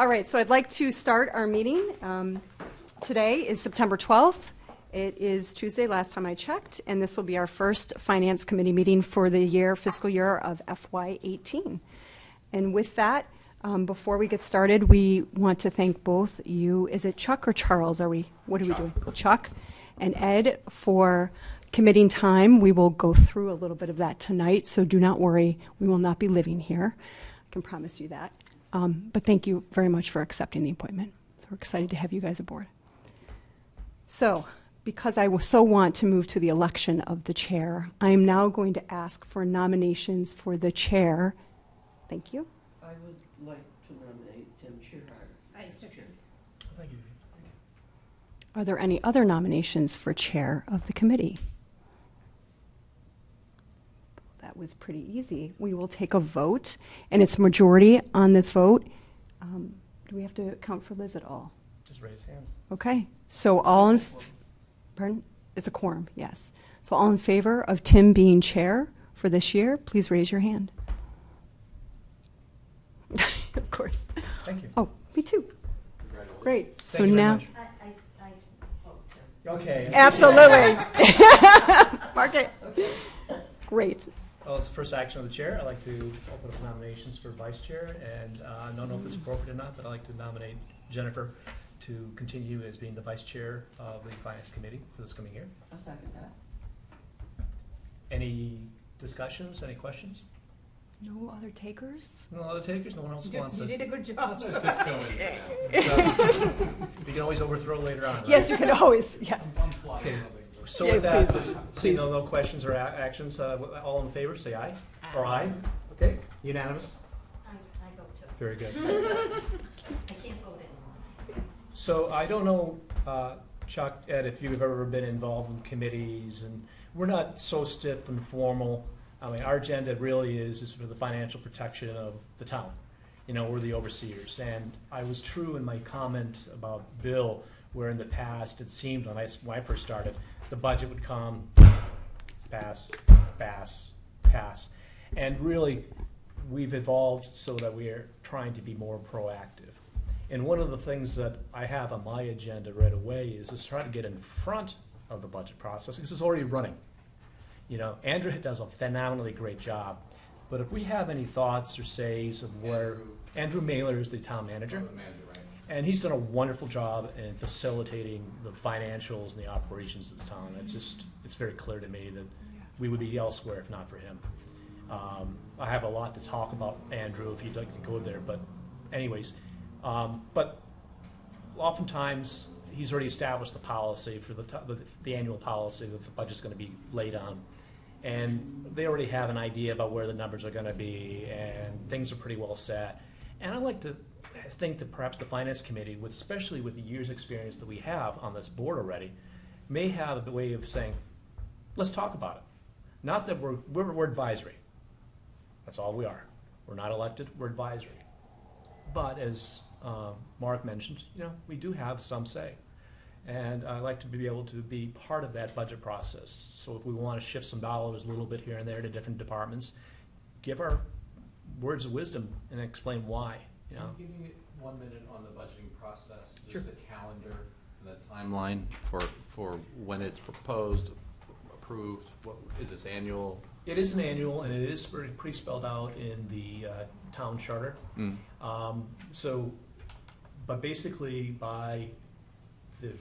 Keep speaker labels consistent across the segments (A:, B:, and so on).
A: All right, so I'd like to start our meeting. Today is September 12th. It is Tuesday, last time I checked, and this will be our first Finance Committee meeting for the fiscal year of FY18. And with that, before we get started, we want to thank both you, is it Chuck or Charles? What are we doing? Chuck and Ed for committing time. We will go through a little bit of that tonight, so do not worry, we will not be living here. I can promise you that. But thank you very much for accepting the appointment. So we're excited to have you guys aboard. So, because I so want to move to the election of the chair, I am now going to ask for nominations for the chair. Thank you.
B: I would like to nominate Tim Shearhart.
C: I second.
D: Thank you.
A: Are there any other nominations for chair of the committee? That was pretty easy. We will take a vote, and it's majority on this vote. Do we have to count for Liz at all?
D: Just raise hands.
A: Okay. So all in, pardon? It's a quorum, yes. So all in favor of Tim being chair for this year, please raise your hand. Of course.
D: Thank you.
A: Oh, me too. Great. So
D: Thank you very
A: now.
D: much.
C: I vote to.
D: Okay.
A: Absolutely. Mark it.
B: Okay.
A: Great.
D: Well, it's the first action of the chair. I'd like to open up nominations for vice chair, and I don't know if it's appropriate or not, but I'd like to nominate Jennifer to continue as being the vice chair of the Finance Committee for this coming year.
B: I'll second that.
D: Any discussions, any questions?
A: No other takers?
D: No other takers? No one else wants
C: You
D: it?
C: did a good job. So.
D: You can always overthrow later on, right?
A: Yes, you can always, yes.
D: Okay. So
A: Yeah,
D: with that,
A: please.
D: seeing no questions or actions, all in favor, say aye. Or aye. Okay, unanimous?
C: I vote to.
D: Very good.
C: I can't vote anymore.
D: So I don't know, Chuck, Ed, if you've ever been involved in committees, and we're not so stiff and formal. I mean, our agenda really is for the financial protection of the town. You know, we're the overseers. And I was true in my comment about Bill, where in the past it seemed when I first started, the budget would come, pass, pass, pass. And really, we've evolved so that we are trying to be more proactive. And one of the things that I have on my agenda right away is to try to get in front of the budget process, because it's already running. You know, Andrew does a phenomenally great job. But if we have any thoughts or says of where Andrew Mailer is the town manager. And he's done a wonderful job in facilitating the financials and the operations of the town. It's very clear to me that we would be elsewhere if not for him. I have a lot to talk about Andrew if you'd like to go there, but anyways, but oftentimes he's already established the policy for the annual policy that the budget's going to be laid on. And they already have an idea about where the numbers are going to be, and things are pretty well set. And I like to think that perhaps the Finance Committee, especially with the years' experience that we have on this board already, may have a way of saying, let's talk about it. Not that we're advisory. That's all we are. We're not elected, we're advisory. But as Mark mentioned, you know, we do have some say. And I like to be able to be part of that budget process. So if we want to shift some dollars a little bit here and there to different departments, give our words of wisdom and explain why. You know?
E: Can you give me 1 minute on the budgeting process, just
D: Sure.
E: the calendar, the timeline for when it's proposed, approved? What, is this annual?
D: It is an annual, and it is pretty spelled out in the town charter. But basically by the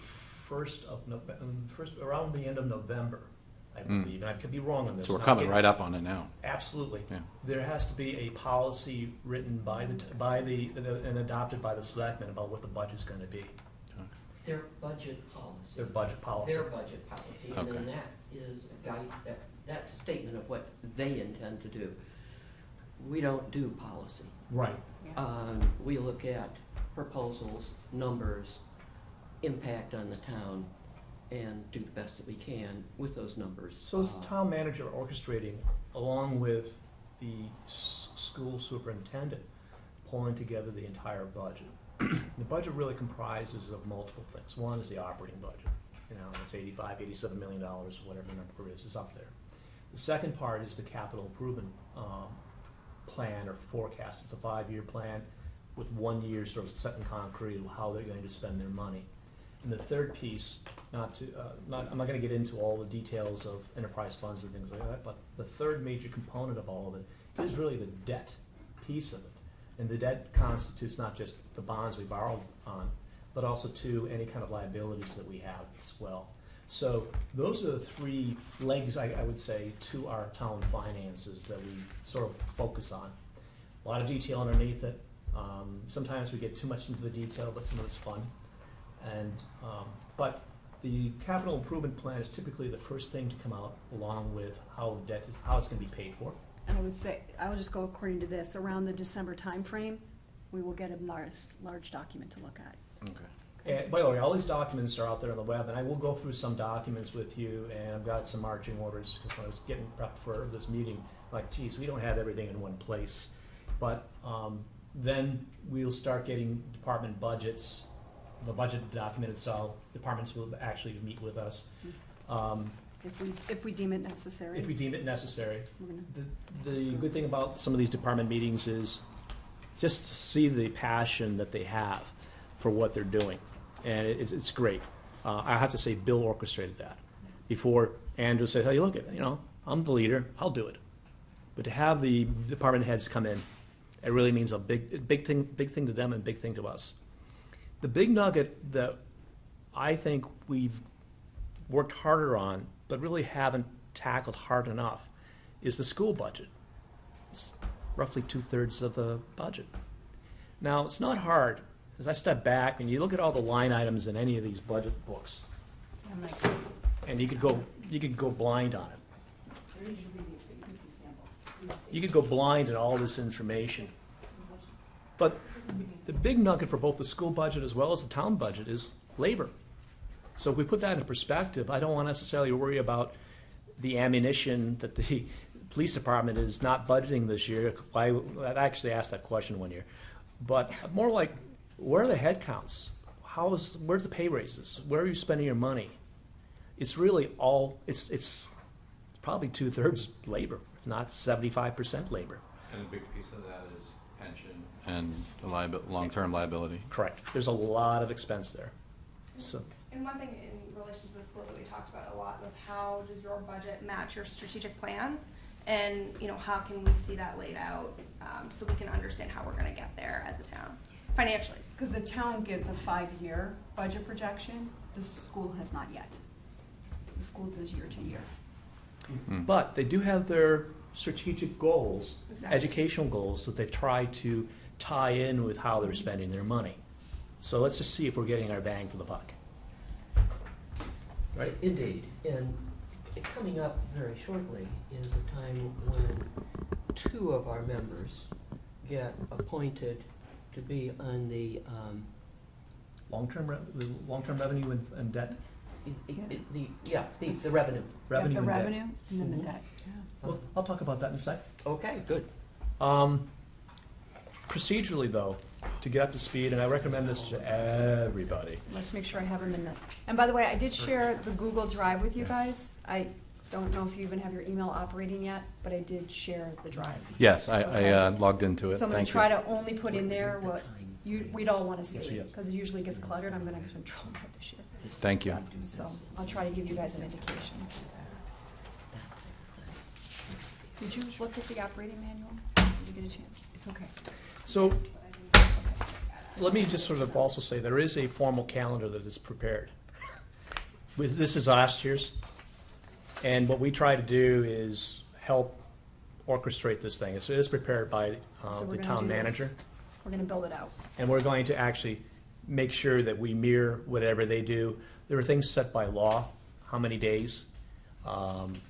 D: around the end of November, I believe, and I could be wrong on this.
E: So we're coming right up on it now.
D: Absolutely.
E: Yeah.
D: There has to be a policy written and adopted by the selectmen about what the budget's going to be.
B: Their budget policy.
D: Their budget policy.
B: Their budget policy, and then
E: Okay.
B: that is a guide, that's a statement of what they intend to do. We don't do policy.
D: Right.
B: We look at proposals, numbers, impact on the town, and do the best that we can with those numbers.
D: So it's the town manager orchestrating, along with the school superintendent, pulling together the entire budget. The budget really comprises of multiple things. One is the operating budget. You know, it's $85, $87 million, whatever the number is up there. The second part is the capital improvement plan or forecast. It's a 5-year plan with 1 year sort of set in concrete of how they're going to spend their money. And the third piece, I'm not going to get into all the details of enterprise funds and things like that, but the third major component of all of it is really the debt piece of it. And the debt constitutes not just the bonds we borrowed on, but also to any kind of liabilities that we have as well. So those are the three legs, I would say, to our town finances that we sort of focus on. A lot of detail underneath it. Sometimes we get too much into the detail, but some of it's fun. And but the capital improvement plan is typically the first thing to come out, along with how debt is, how it's going to be paid for.
A: And I would say, I will just go according to this, around the December timeframe, we will get a large document to look at.
E: Okay.
D: And by the way, all these documents are out there on the web, and I will go through some documents with you, and I've got some marching orders, because when I was getting prepped for this meeting, like, geez, we don't have everything in one place. But then we'll start getting department budgets, the budget document itself, departments will actually meet with us.
A: If we deem it necessary.
D: If we deem it necessary.
A: We're gonna-
D: The good thing about some of these department meetings is just to see the passion that they have for what they're doing. And it's great. I have to say, Bill orchestrated that. Before Andrew said, hey, look, I'm the leader, I'll do it. But to have the department heads come in, it really means a big thing to them and big thing to us. The big nugget that I think we've worked harder on, but really haven't tackled hard enough, is the school budget. It's roughly 2/3 of the budget. Now, it's not hard. As I step back and you look at all the line items in any of these budget books,
A: I'm like,
D: and you could go blind on it.
A: there usually these, but you can see samples.
D: You could go blind in all this information. But the big nugget for both the school budget as well as the town budget is labor. So if we put that in perspective, I don't want to necessarily worry about the ammunition that the police department is not budgeting this year. I actually asked that question one year. But more like, where are the head counts? Where's the pay raises? Where are you spending your money? It's really it's probably 2/3 labor, if not 75% labor.
E: And a big piece of that is pension and long-term liability.
D: Correct. There's a lot of expense there. So.
F: And one thing in relation to the school that we talked about a lot was how does your budget match your strategic plan? And, how can we see that laid out so we can understand how we're going to get there as a town financially?
A: Because the town gives a 5-year budget projection, the school has not yet. The school does year to year.
D: But they do have their strategic goals,
F: Exactly.
D: educational goals that they've tried to tie in with how they're spending their money. So let's just see if we're getting our bang for the buck.
B: Right, indeed. And coming up very shortly is a time when 2 of our members get appointed to be on the
D: Long-term revenue and debt.
B: the revenue.
D: Revenue
A: Got
D: and
A: the
D: debt.
A: revenue and then the
B: Mhm.
A: debt.
D: Well, I'll talk about that in a sec.
B: Okay, good.
D: Procedurally, though, to get up to speed, and I recommend this to everybody.
A: Let's make sure I have them in the, and by the way, I did share the Google Drive with you guys. I don't know if you even have your email operating yet, but I did share the drive.
E: Yes, I logged into it.
A: So I'm gonna
E: Thank
A: try
E: you.
A: to only put in there what we'd all wanna see,
D: Yes.
A: because it usually gets cluttered. I'm gonna control that this year.
E: Thank you.
A: So I'll try to give you guys an indication. Did you look at the operating manual? Did you get a chance? It's okay.
D: So let me just sort of also say there is a formal calendar that is prepared. This is last year's, and what we try to do is help orchestrate this thing. So it is prepared by
A: So we're
D: the
A: gonna
D: town
A: do this.
D: manager,
A: We're gonna build it out.
D: and we're going to actually make sure that we mirror whatever they do. There are things set by law, how many days.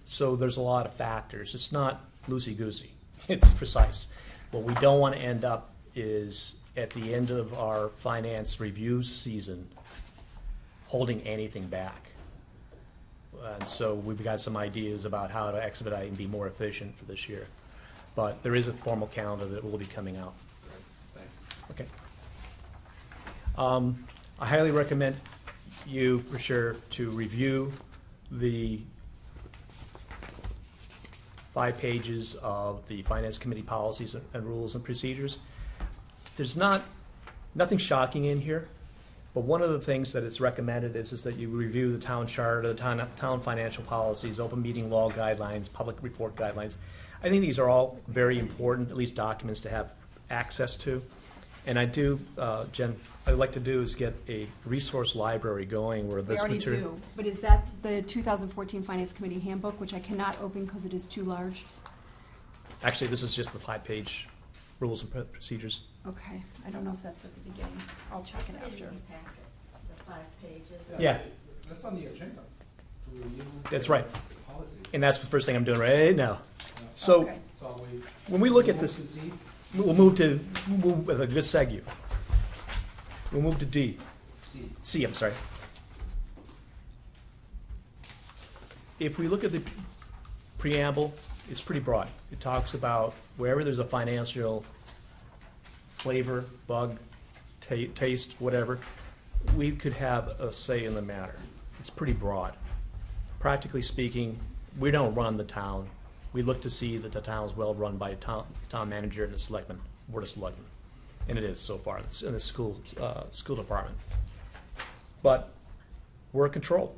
D: So there's a lot of factors. It's not loosey-goosey. It's precise. What we don't want to end up is at the end of our finance review season, holding anything back. And so we've got some ideas about how to expedite and be more efficient for this year. But there is a formal calendar that will be coming out.
E: Thanks.
D: Okay. I highly recommend you, for sure, to review the 5 pages of the Finance Committee policies and rules and procedures. There's not Nothing shocking in here, but one of the things that it's recommended is that you review the town charter, the town financial policies, open meeting law guidelines, public report guidelines. I think these are all very important, at least documents to have access to. And I do, Jen, what I'd like to do is get a resource library going where
A: They
D: this
A: already
D: material.
A: do, but is that the 2014 Finance Committee handbook, which I cannot open because it is too large?
D: Actually, this is just the 5-page rules and procedures.
A: Okay, I don't know if that's at the beginning. I'll check it after.
C: In your packet, the 5 pages.
D: Yeah.
G: That's on the agenda. To review
D: That's right.
G: the policy.
D: And that's the first thing I'm doing right now. So
A: Okay.
G: So we.
D: when we look at this,
G: move to Z,
D: we'll move with a good segue. We'll move to D.
G: C.
D: C, I'm sorry. If we look at the preamble, it's pretty broad. It talks about wherever there's a financial flavor, bug, taste, whatever, we could have a say in the matter. It's pretty broad. Practically speaking, we don't run the town. We look to see that the town is well run by a town manager and the selectmen, board of selectmen. And it is so far, it's in the school department. But we're a control.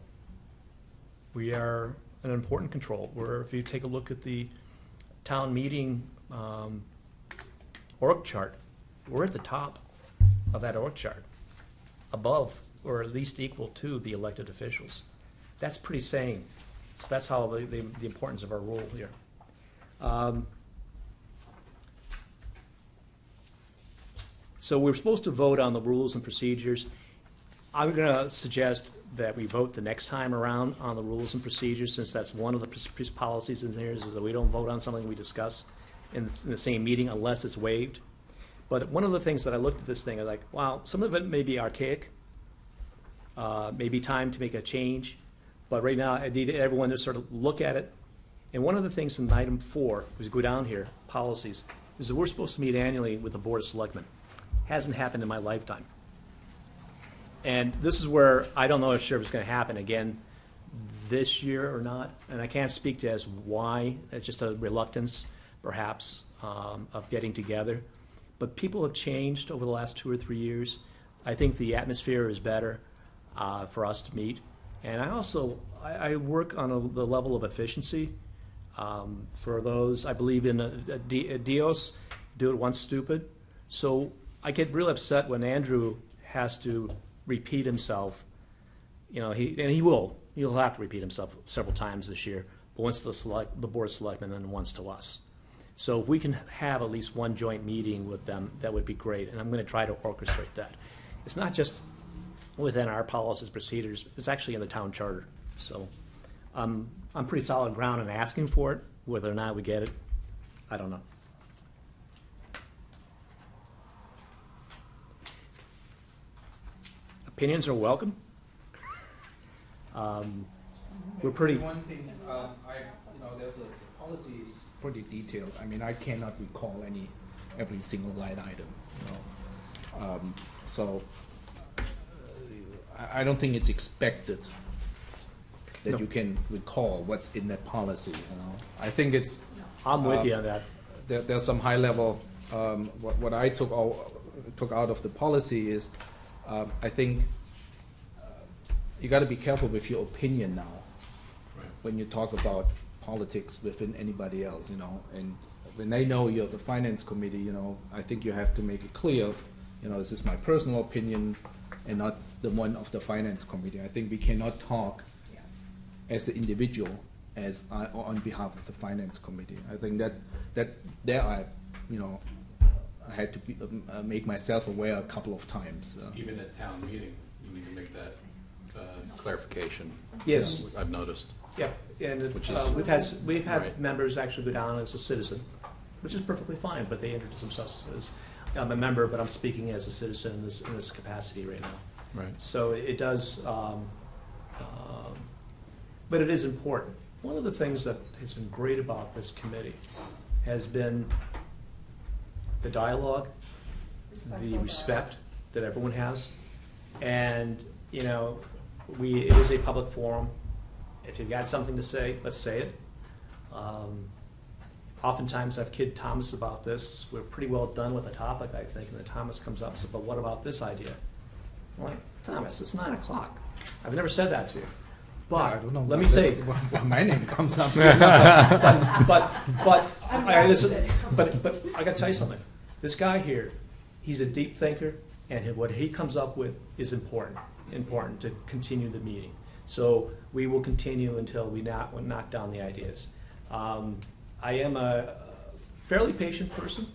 D: We are an important control. Where if you take a look at the town meeting org chart, we're at the top of that org chart, above or at least equal to the elected officials. That's pretty saying. So that's how the importance of our role here. So we're supposed to vote on the rules and procedures. I'm going to suggest that we vote the next time around on the rules and procedures, since that's one of the policies in there, is that we don't vote on something we discuss in the same meeting unless it's waived. But one of the things that I looked at this thing, I was like, wow, some of it may be archaic, maybe time to make a change, but right now I need everyone to sort of look at it. And one of the things in item 4, as we go down here, policies, is that we're supposed to meet annually with the Board of Selectmen. Hasn't happened in my lifetime. And this is where I don't know if sure if it's going to happen again this year or not, and I can't speak to as why. It's just a reluctance, perhaps, of getting together. But people have changed over the last 2 or 3 years. I think the atmosphere is better for us to meet. And I also, I work on the level of efficiency. For those, I believe in Dios, do it once stupid. So I get real upset when Andrew has to repeat himself. You know, he will. He'll have to repeat himself several times this year, but once the Board of Selectmen and then once to us. So if we can have at least one joint meeting with them, that would be great, and I'm going to try to orchestrate that. It's not just within our policies, procedures, it's actually in the town charter. So I'm pretty solid ground in asking for it. Whether or not we get it, I don't know. Opinions are welcome. We're pretty.
G: One thing, there's the policy is pretty detailed. I mean, I cannot recall every single line item, So I don't think it's expected that
D: No.
G: you can recall what's in that policy, I think it's.
D: I'm with you on that.
G: There's some high level, what I took out of the policy is, I think you got to be careful with your opinion now when you talk about politics within anybody else, and when they know you're the finance committee, I think you have to make it clear, this is my personal opinion and not the one of the finance committee. I think we cannot talk as an individual on behalf of the finance committee. I think that there I had to make myself aware a couple of times.
E: Even at town meeting, you need to make that clarification.
D: Yes.
E: I've noticed.
D: Yeah, and
E: Which is-
D: we've had
E: Right.
D: members actually go down as a citizen, which is perfectly fine, but they introduce themselves as, I'm a member, but I'm speaking as a citizen in this capacity right now.
E: Right.
D: So it does, but it is important. One of the things that has been great about this committee has been the dialogue, the respect that everyone has, and it is a public forum. If you've got something to say, let's say it. Oftentimes I've kidded Thomas about this. We're pretty well done with the topic, I think, and then Thomas comes up and says, but what about this idea? I'm like, Thomas, it's 9 o'clock. I've never said that to you.
G: I
D: But,
G: don't know.
D: let me say,
G: When my name comes up.
D: but I gotta tell you something. This guy here, he's a deep thinker, and what he comes up with is important to continue the meeting. So we will continue until we knock down the ideas. I am a fairly patient person.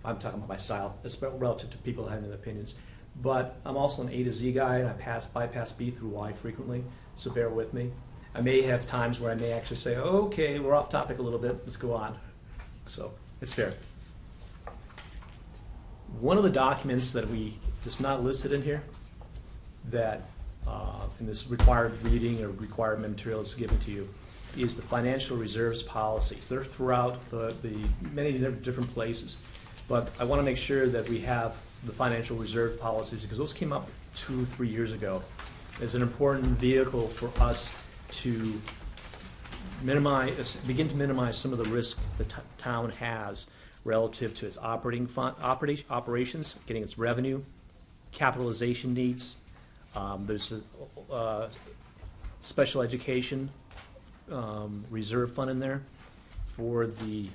D: I'm talking about my style, especially relative to people having their opinions. But I'm also an A to Z guy, and I bypass B through Y frequently, so bear with me. I may have times where I may actually say, okay, we're off topic a little bit, let's go on. So it's fair. One of the documents that's not listed in here, that in this required reading or required materials given to you, is the financial reserves policies. They're throughout the many different places. But I want to make sure that we have the financial reserve policies, because those came up 2-3 years ago as an important vehicle for us to begin to minimize some of the risk the town has relative to its operations, getting its revenue, capitalization needs. There's a special education reserve fund in there for the.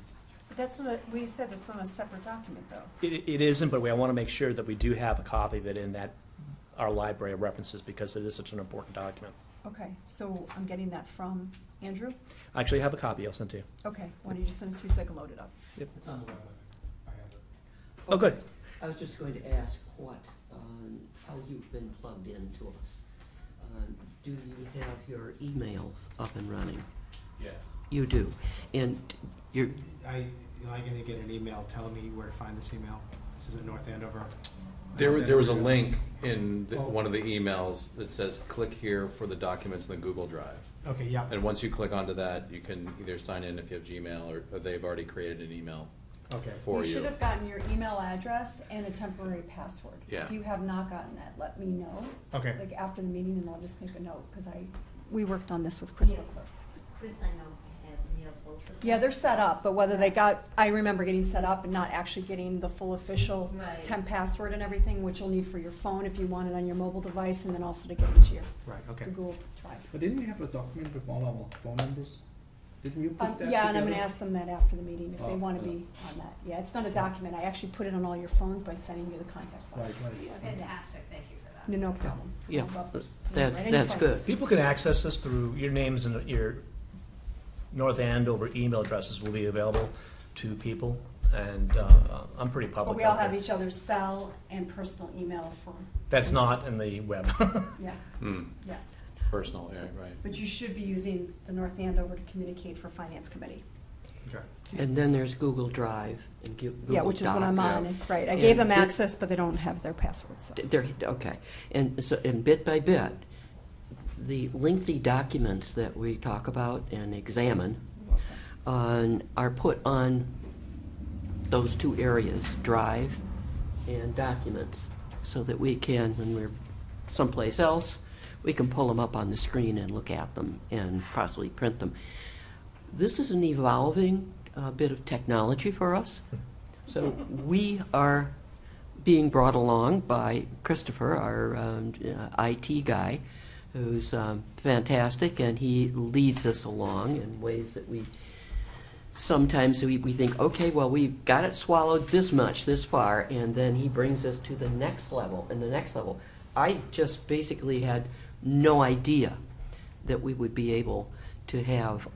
A: That's not, we said that's not a separate document, though.
D: It isn't, but I want to make sure that we do have a copy of it in our library of references, because it is such an important document.
A: Okay, so I'm getting that from Andrew?
D: I actually have a copy. I'll send to you.
A: Okay, why don't you just send it to me so I can load it up?
D: Yep.
H: It's on the web. I have it.
D: Oh, good.
B: I was just going to ask how you've been plugged into us. Do you have your emails up and running?
E: Yes.
B: You do. And you're,
H: I'm going to get an email telling me where to find this email. This is in North Andover.
E: There was a link in one of the emails that says, click here for the documents in the Google Drive.
H: Okay, yeah.
E: And once you click onto that, you can either sign in if you have Gmail, or they've already created an email
H: Okay.
E: for
A: You
E: you.
A: should have gotten your email address and a temporary password.
E: Yeah.
A: If you have not gotten that, let me know,
H: Okay.
A: like after the meeting, and I'll just make a note, because we worked on this with Chris
C: Yeah.
A: Butler.
C: Chris, I know, have mailed both of them.
A: Yeah, they're set up, but whether they I remember getting set up and not actually getting the full official
C: Right.
A: temp password and everything, which you'll need for your phone if you want it on your mobile device, and then also to get into your
H: Right, okay.
A: the Google Drive.
G: But didn't we have a document with all our phone numbers? Didn't you put that
A: Yeah, and I'm
G: together?
A: gonna ask them that after the meeting, if they
G: Oh,
A: wanna
G: yeah.
A: be on that. Yeah, it's not a document, I actually put it on all your phones by sending you the contact
G: Right,
A: files.
G: right.
C: Fantastic, thank you for that.
A: No problem.
B: Yeah,
A: No problem.
B: that-
A: Right, any
B: that's good.
A: phones.
D: People can access this through your names, and your North Andover email addresses will be available to people, and I'm pretty public.
A: But we all
D: out
A: have
D: there.
A: each other's cell and personal email for,
D: That's not in the web.
A: yeah,
E: Hmm,
A: yes.
E: personal, yeah, right.
A: But you should be using the North Andover to communicate for Finance Committee.
H: Okay.
B: and then there's Google Drive and Google
A: Yeah, which is what I'm
B: Docs.
A: on, right. I
B: And
A: gave them
B: it-
A: access, but they don't have their passwords, so.
B: There, okay. And so, and bit by bit, the lengthy documents that we talk about and examine are put on those two areas, Drive and Documents, so that we can, when we're someplace else, we can pull them up on the screen and look at them and possibly print them. This is an evolving bit of technology for us. So we are being brought along by Christopher, our IT guy, who's fantastic, and he leads us along in ways that sometimes we think, okay, well, we've got it swallowed this much, this far, and then he brings us to the next level and the next level. I just basically had no idea that we would be able to have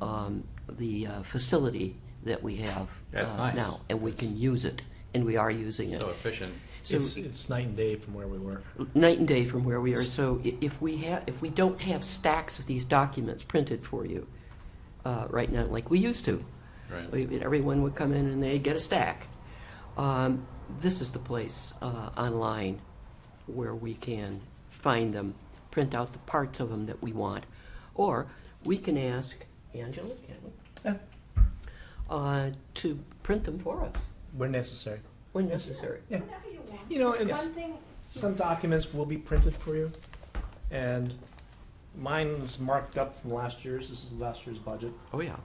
B: the facility that we have
E: That's nice.
B: now, and we can use it, and we are using it.
E: So efficient.
B: So
D: It's night and day from where we were.
B: night and day from where we are. So if we don't have stacks of these documents printed for you right now, like we used to,
E: Right.
B: everyone would come in and they'd get a stack. This is the place online where we can find them, print out the parts of them that we want, or we can ask Angela, can we? To print them for us
D: When necessary.
B: when necessary.
D: Yeah.
F: Whatever you want.
D: You know, and
F: One thing,
D: some documents will be printed for you, and mine's marked up from last year's. This is last year's budget.
B: Oh yeah.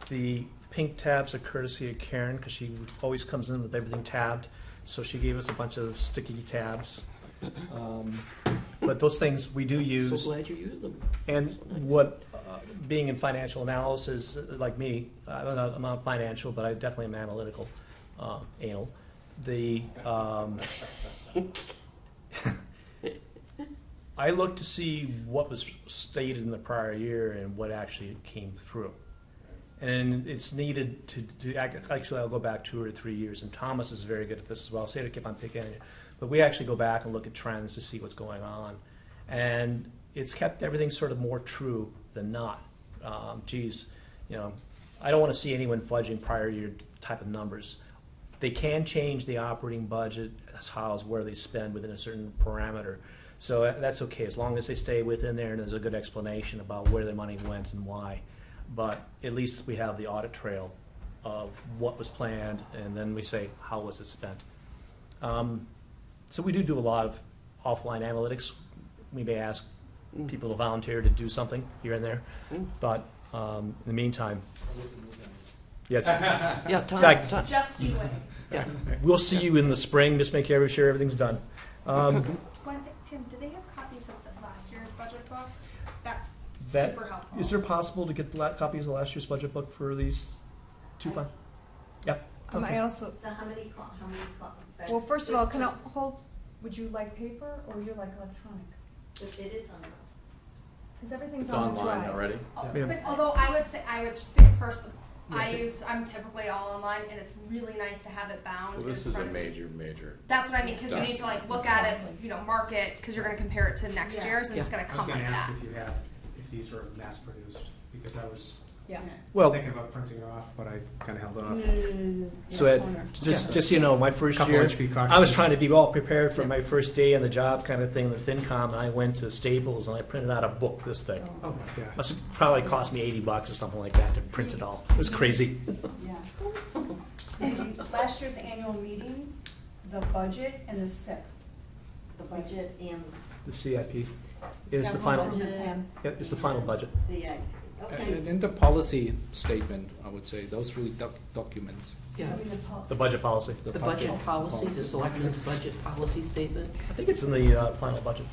D: The pink tabs are courtesy of Karen, because she always comes in with everything tabbed, so she gave us a bunch of sticky tabs. But those things we do
B: So
D: use.
B: glad you used them.
D: And
B: So nice.
D: what, being in financial analysis, like me, I'm not financial, but I definitely am analytical, anal. I look to see what was stated in the prior year and what actually came through. And it's needed to actually, I'll go back 2 or 3 years, and Thomas is very good at this as well. Say to keep on picking it, but we actually go back and look at trends to see what's going on, and it's kept everything sort of more true than not. I don't want to see anyone fudging prior year type of numbers. They can change the operating budget as far as where they spend within a certain parameter. So that's okay, as long as they stay within there and there's a good explanation about where their money went and why. But at least we have the audit trail of what was planned, and then we say, how was it spent? So we do a lot of offline analytics. We may ask people to volunteer to do something here and there, but in the meantime, yes,
B: Yeah, Tom,
D: Fact-
B: Tom,
F: Just you wait.
B: yeah.
D: we'll see you in the spring, just make sure everything's done.
F: One thing, Tim, do they have copies of the last year's budget book? That's
D: That-
F: super helpful.
D: Is there possible to get copies of last year's budget book for these two funds? Yep.
A: I
D: Okay.
A: also,
C: So how many?
A: well, first of all, can I hold, would you like paper or would you like electronic?
C: It is on the.
A: Because everything's
E: It's
A: on the drive.
E: online already?
D: Yeah.
F: But although I would just say personally, I'm typically all online, and it's really nice to have it bound.
E: Well, this
F: in
E: is a
F: front of me.
E: major.
F: That's what I mean, because you need to like look at it, mark it, because you're going to compare it to next
C: Yeah.
F: year's, and it's
B: Yeah.
F: going to
H: I was
F: come
H: gonna
F: like
H: ask
F: that.
H: if these were mass produced, because I was
A: Yeah.
D: Well,
H: thinking about printing it off, but I kinda held it off.
D: so Ed, just so you know, my first
H: Couple
D: year,
H: HP
D: I was
H: cartridges.
D: trying to be all prepared for my first day on the job kind of thing, the FinCom, and I went to Staples and I printed out a book this thick.
B: Oh,
H: Yeah.
D: Must have probably cost me $80 or something like that to print it all. It was crazy.
A: Yeah. And last year's annual meeting, the budget and the SIP.
C: The budget and.
D: The CIP is the
A: Yeah,
D: final,
C: budget
D: it's the final budget.
C: CIP. Okay.
G: And in the policy statement, I would say, those 3 documents.
B: Yeah,
D: The budget policy.
B: the budget policy, the selectmen's budget policy statement.
D: I think it's in the final budget.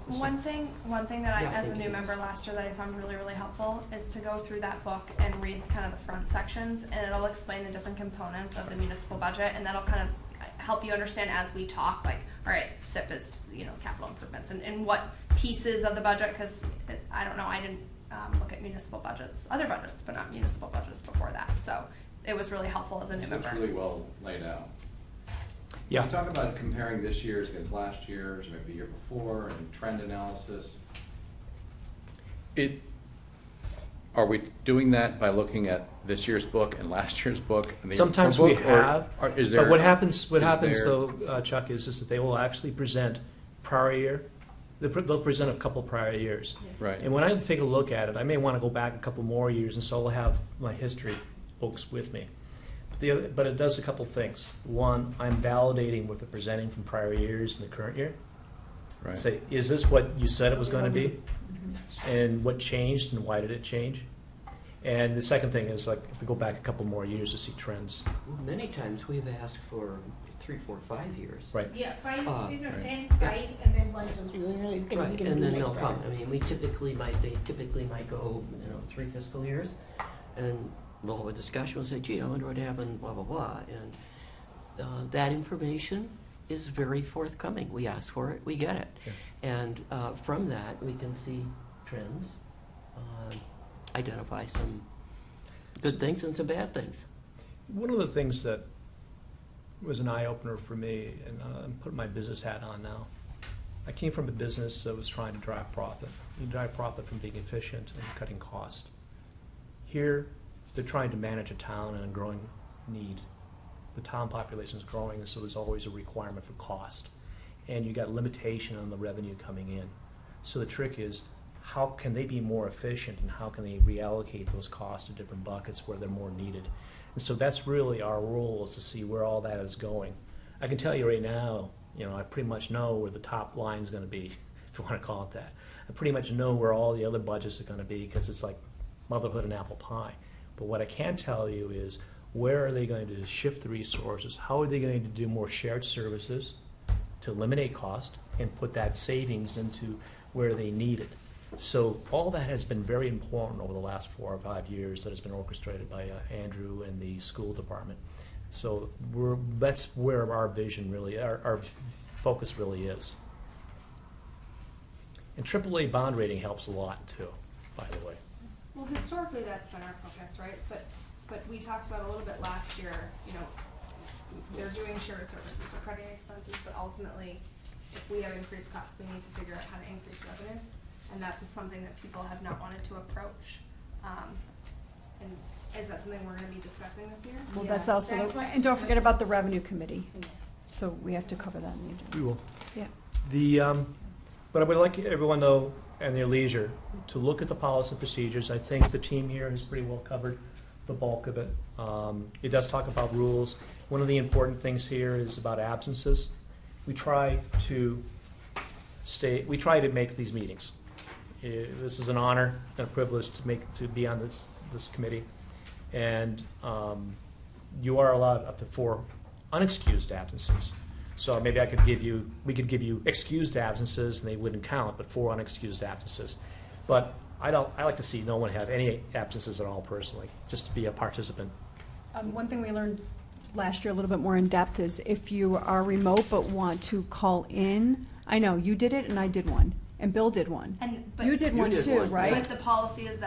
F: One thing that I,
B: Yeah,
F: as a
B: thank
F: new
B: you.
F: member last year, that I found really, really helpful is to go through that book and read kind of the front sections, and it'll explain the different components of the municipal budget, and that'll kind of help you understand as we talk, like, all right, SIP is, capital improvements, and what pieces of the budget, because I don't know, I didn't look at municipal budgets, other budgets, but not municipal budgets before that, so it was really helpful as a new
E: So
F: member.
E: it's really well laid out.
D: Yeah.
E: You talk about comparing this year's against last year's, maybe the year before, and trend analysis. Are we doing that by looking at this year's book and last year's book and the year
D: Sometimes
E: before
D: we
E: book, or
D: have,
E: is
D: but
E: there?
D: what happens
E: is there-
D: though, Chuck, is that they will actually present prior year. They'll present a couple prior years.
E: Right.
D: And when I take a look at it, I may want to go back a couple more years, and so I'll have my history books with me. But it does a couple things. One, I'm validating what they're presenting from prior years in the current year.
E: Right.
D: Say, is this what you said it was going to be? And what changed and why did it change? And the second thing is like, to go back a couple more years to see trends.
B: Many times we've asked for 3, 4, 5 years.
D: Right.
I: Yeah, 5,
B: Ah,
I: 10, 5, and then one goes,
B: Right, and then they'll come. I mean, they typically might go, 3 fiscal years, and we'll have a discussion, we'll say, gee, I wonder what happened, blah, blah, blah. And that information is very forthcoming. We ask for it, we get it.
D: Yeah.
B: And from that, we can see trends, identify some good things and some bad things.
D: One of the things that was an eye-opener for me, and I'm putting my business hat on now, I came from a business that was trying to drive profit. You drive profit from being efficient and cutting cost. Here, they're trying to manage a town and a growing need. The town population is growing, and so there's always a requirement for cost. And you got limitation on the revenue coming in. So the trick is, how can they be more efficient, and how can they reallocate those costs to different buckets where they're more needed? And so that's really our role, is to see where all that is going. I can tell you right now, I pretty much know where the top line's going to be, if you want to call it that. I pretty much know where all the other budgets are going to be, because it's like motherhood and apple pie. But what I can tell you is, where are they going to shift the resources? How are they going to do more shared services to eliminate cost and put that savings into where they need it? So all that has been very important over the last 4 or 5 years that has been orchestrated by Andrew and the school department. So that's where our vision really, our focus really is. And AAA bond rating helps a lot too, by the way.
F: Well, historically, that's been our focus, right? But we talked about a little bit last year, you know, they're doing shared services, they're cutting expenses, but ultimately, if we have increased costs, we need to figure out how to increase revenue. And that's something that people have not wanted to approach. And is that something we're gonna be discussing this year?
A: Well,
I: Yeah,
A: that's also,
I: that's what-
A: and don't forget about the revenue committee. So we have to cover that in the agenda.
D: We will.
A: Yeah.
D: But I would like everyone, though, and their leisure, to look at the policy and procedures. I think the team here has pretty well covered the bulk of it. It does talk about rules. One of the important things here is about absences. We try to make these meetings. This is an honor and a privilege to be on this committee. And you are allowed up to 4 unexcused absences. So maybe we could give you excused absences and they wouldn't count, but 4 unexcused absences. But I like to see no one have any absences at all personally, just to be a participant.
A: One thing we learned last year a little bit more in depth is if you are remote but want to call in, I know, you did it and I did one, and Bill did one.
F: But
A: You did one
B: did
A: too,
B: one.
A: right?
F: But the policy is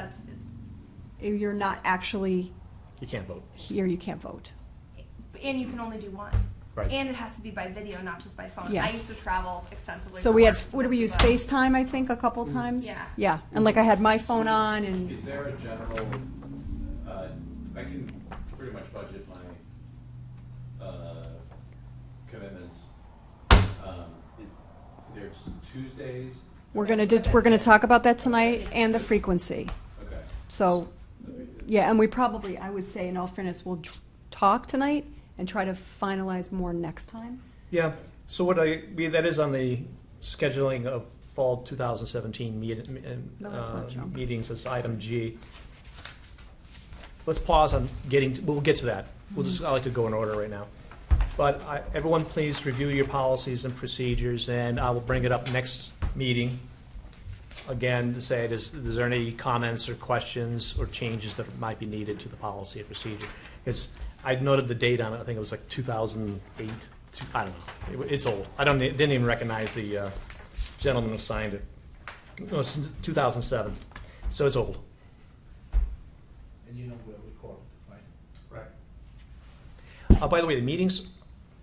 A: You're not actually
D: You can't vote.
A: here, you can't vote.
F: and you can only do one.
D: Right.
F: And it has to be by video, not just by phone. I
A: Yes.
F: used to travel extensively.
A: So
F: for
A: we had,
F: work, so
A: what do we
F: this
A: use,
F: is a-
A: FaceTime, I think, a couple times?
F: Yeah.
A: Yeah, and like I had my phone on and,
E: Is there a general, I can pretty much budget my commitments. There's Tuesdays.
A: we're gonna talk about that tonight and the frequency.
E: Okay.
A: So, yeah, and we probably, I would say in all fairness, we'll talk tonight and try to finalize more next time.
D: Yeah, so that is on the scheduling of fall 2017
A: No, that's not junk.
D: meetings as item G. Let's pause on we'll get to that. I like to go in order right now. But everyone, please review your policies and procedures, and I will bring it up next meeting. Again, to say, is there any comments or questions or changes that might be needed to the policy and procedure? Because I noted the date on it, I think it was like 2008, I don't know, it's old. Didn't even recognize the gentleman who signed it. No, it's 2007, so it's old.
G: And you know we're recording, right?
D: Right. By the way, the meetings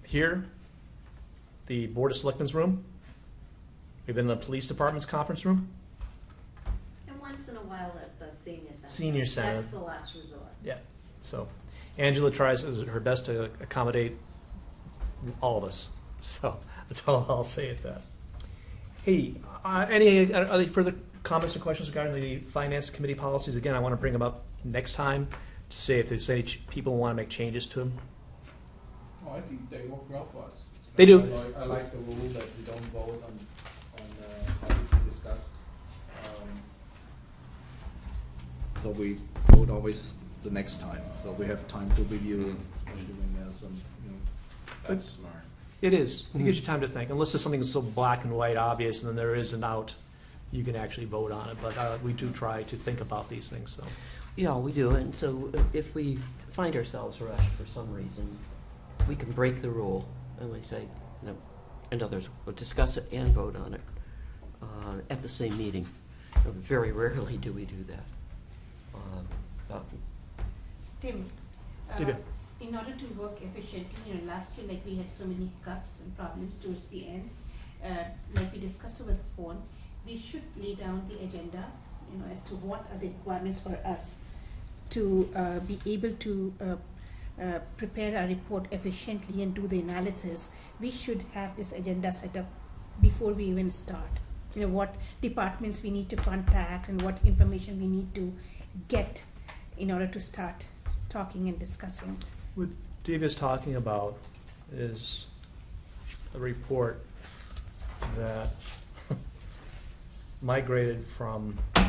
D: here, the Board of Selectmen's room, we've been in the Police Department's conference room.
C: And once in a while at the senior center.
D: Senior center.
C: That's the last resort.
D: Yeah, so Angela tries her best to accommodate all of us. So that's all I'll say at that. Hey, any other further comments or questions regarding the Finance Committee policies? Again, I want to bring them up next time to say if there's any people who want to make changes to them.
G: Oh, I think they work well for us.
D: They do.
G: I like the rule that we don't vote on topics we discuss. So we vote always the next time, so we have time to review, especially when there's some,
E: That's smart.
D: It is. It gives you time to think. Unless there's something so black and white obvious and then there is an out, you can actually vote on it. But we do try to think about these things, so.
B: Yeah, we do, and so if we find ourselves rushed for some reason, we can break the rule, and we say, no, and others will discuss it and vote on it at the same meeting. Very rarely do we do that.
I: Tim,
D: Divya.
I: in order to work efficiently, last year, like, we had so many hiccups and problems towards the end, like we discussed over the phone, we should lay down the agenda, as to what are the requirements for us to be able to prepare our report efficiently and do the analysis. We should have this agenda set up before we even start. What departments we need to contact and what information we need to get in order to start talking and discussing.
D: What Divya's talking about is a report that migrated from, I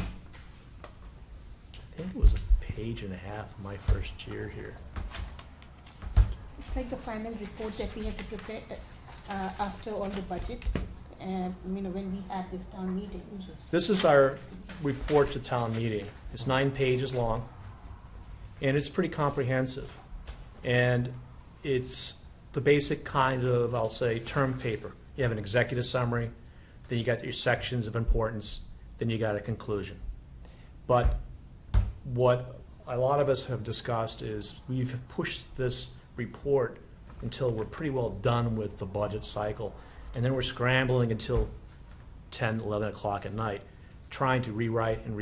D: think it was a page and a half my first year here.
I: It's like the final report that we have to prepare after all the budget, when we have this town meeting.
D: This is our report to town meeting. It's 9 pages long, and it's pretty comprehensive. And it's the basic kind of, I'll say, term paper. You have an executive summary, then you got your sections of importance, then you got a conclusion. But what a lot of us have discussed is we've pushed this report until we're pretty well done with the budget cycle, and then we're scrambling until 10, 11 o'clock at night, trying to rewrite, and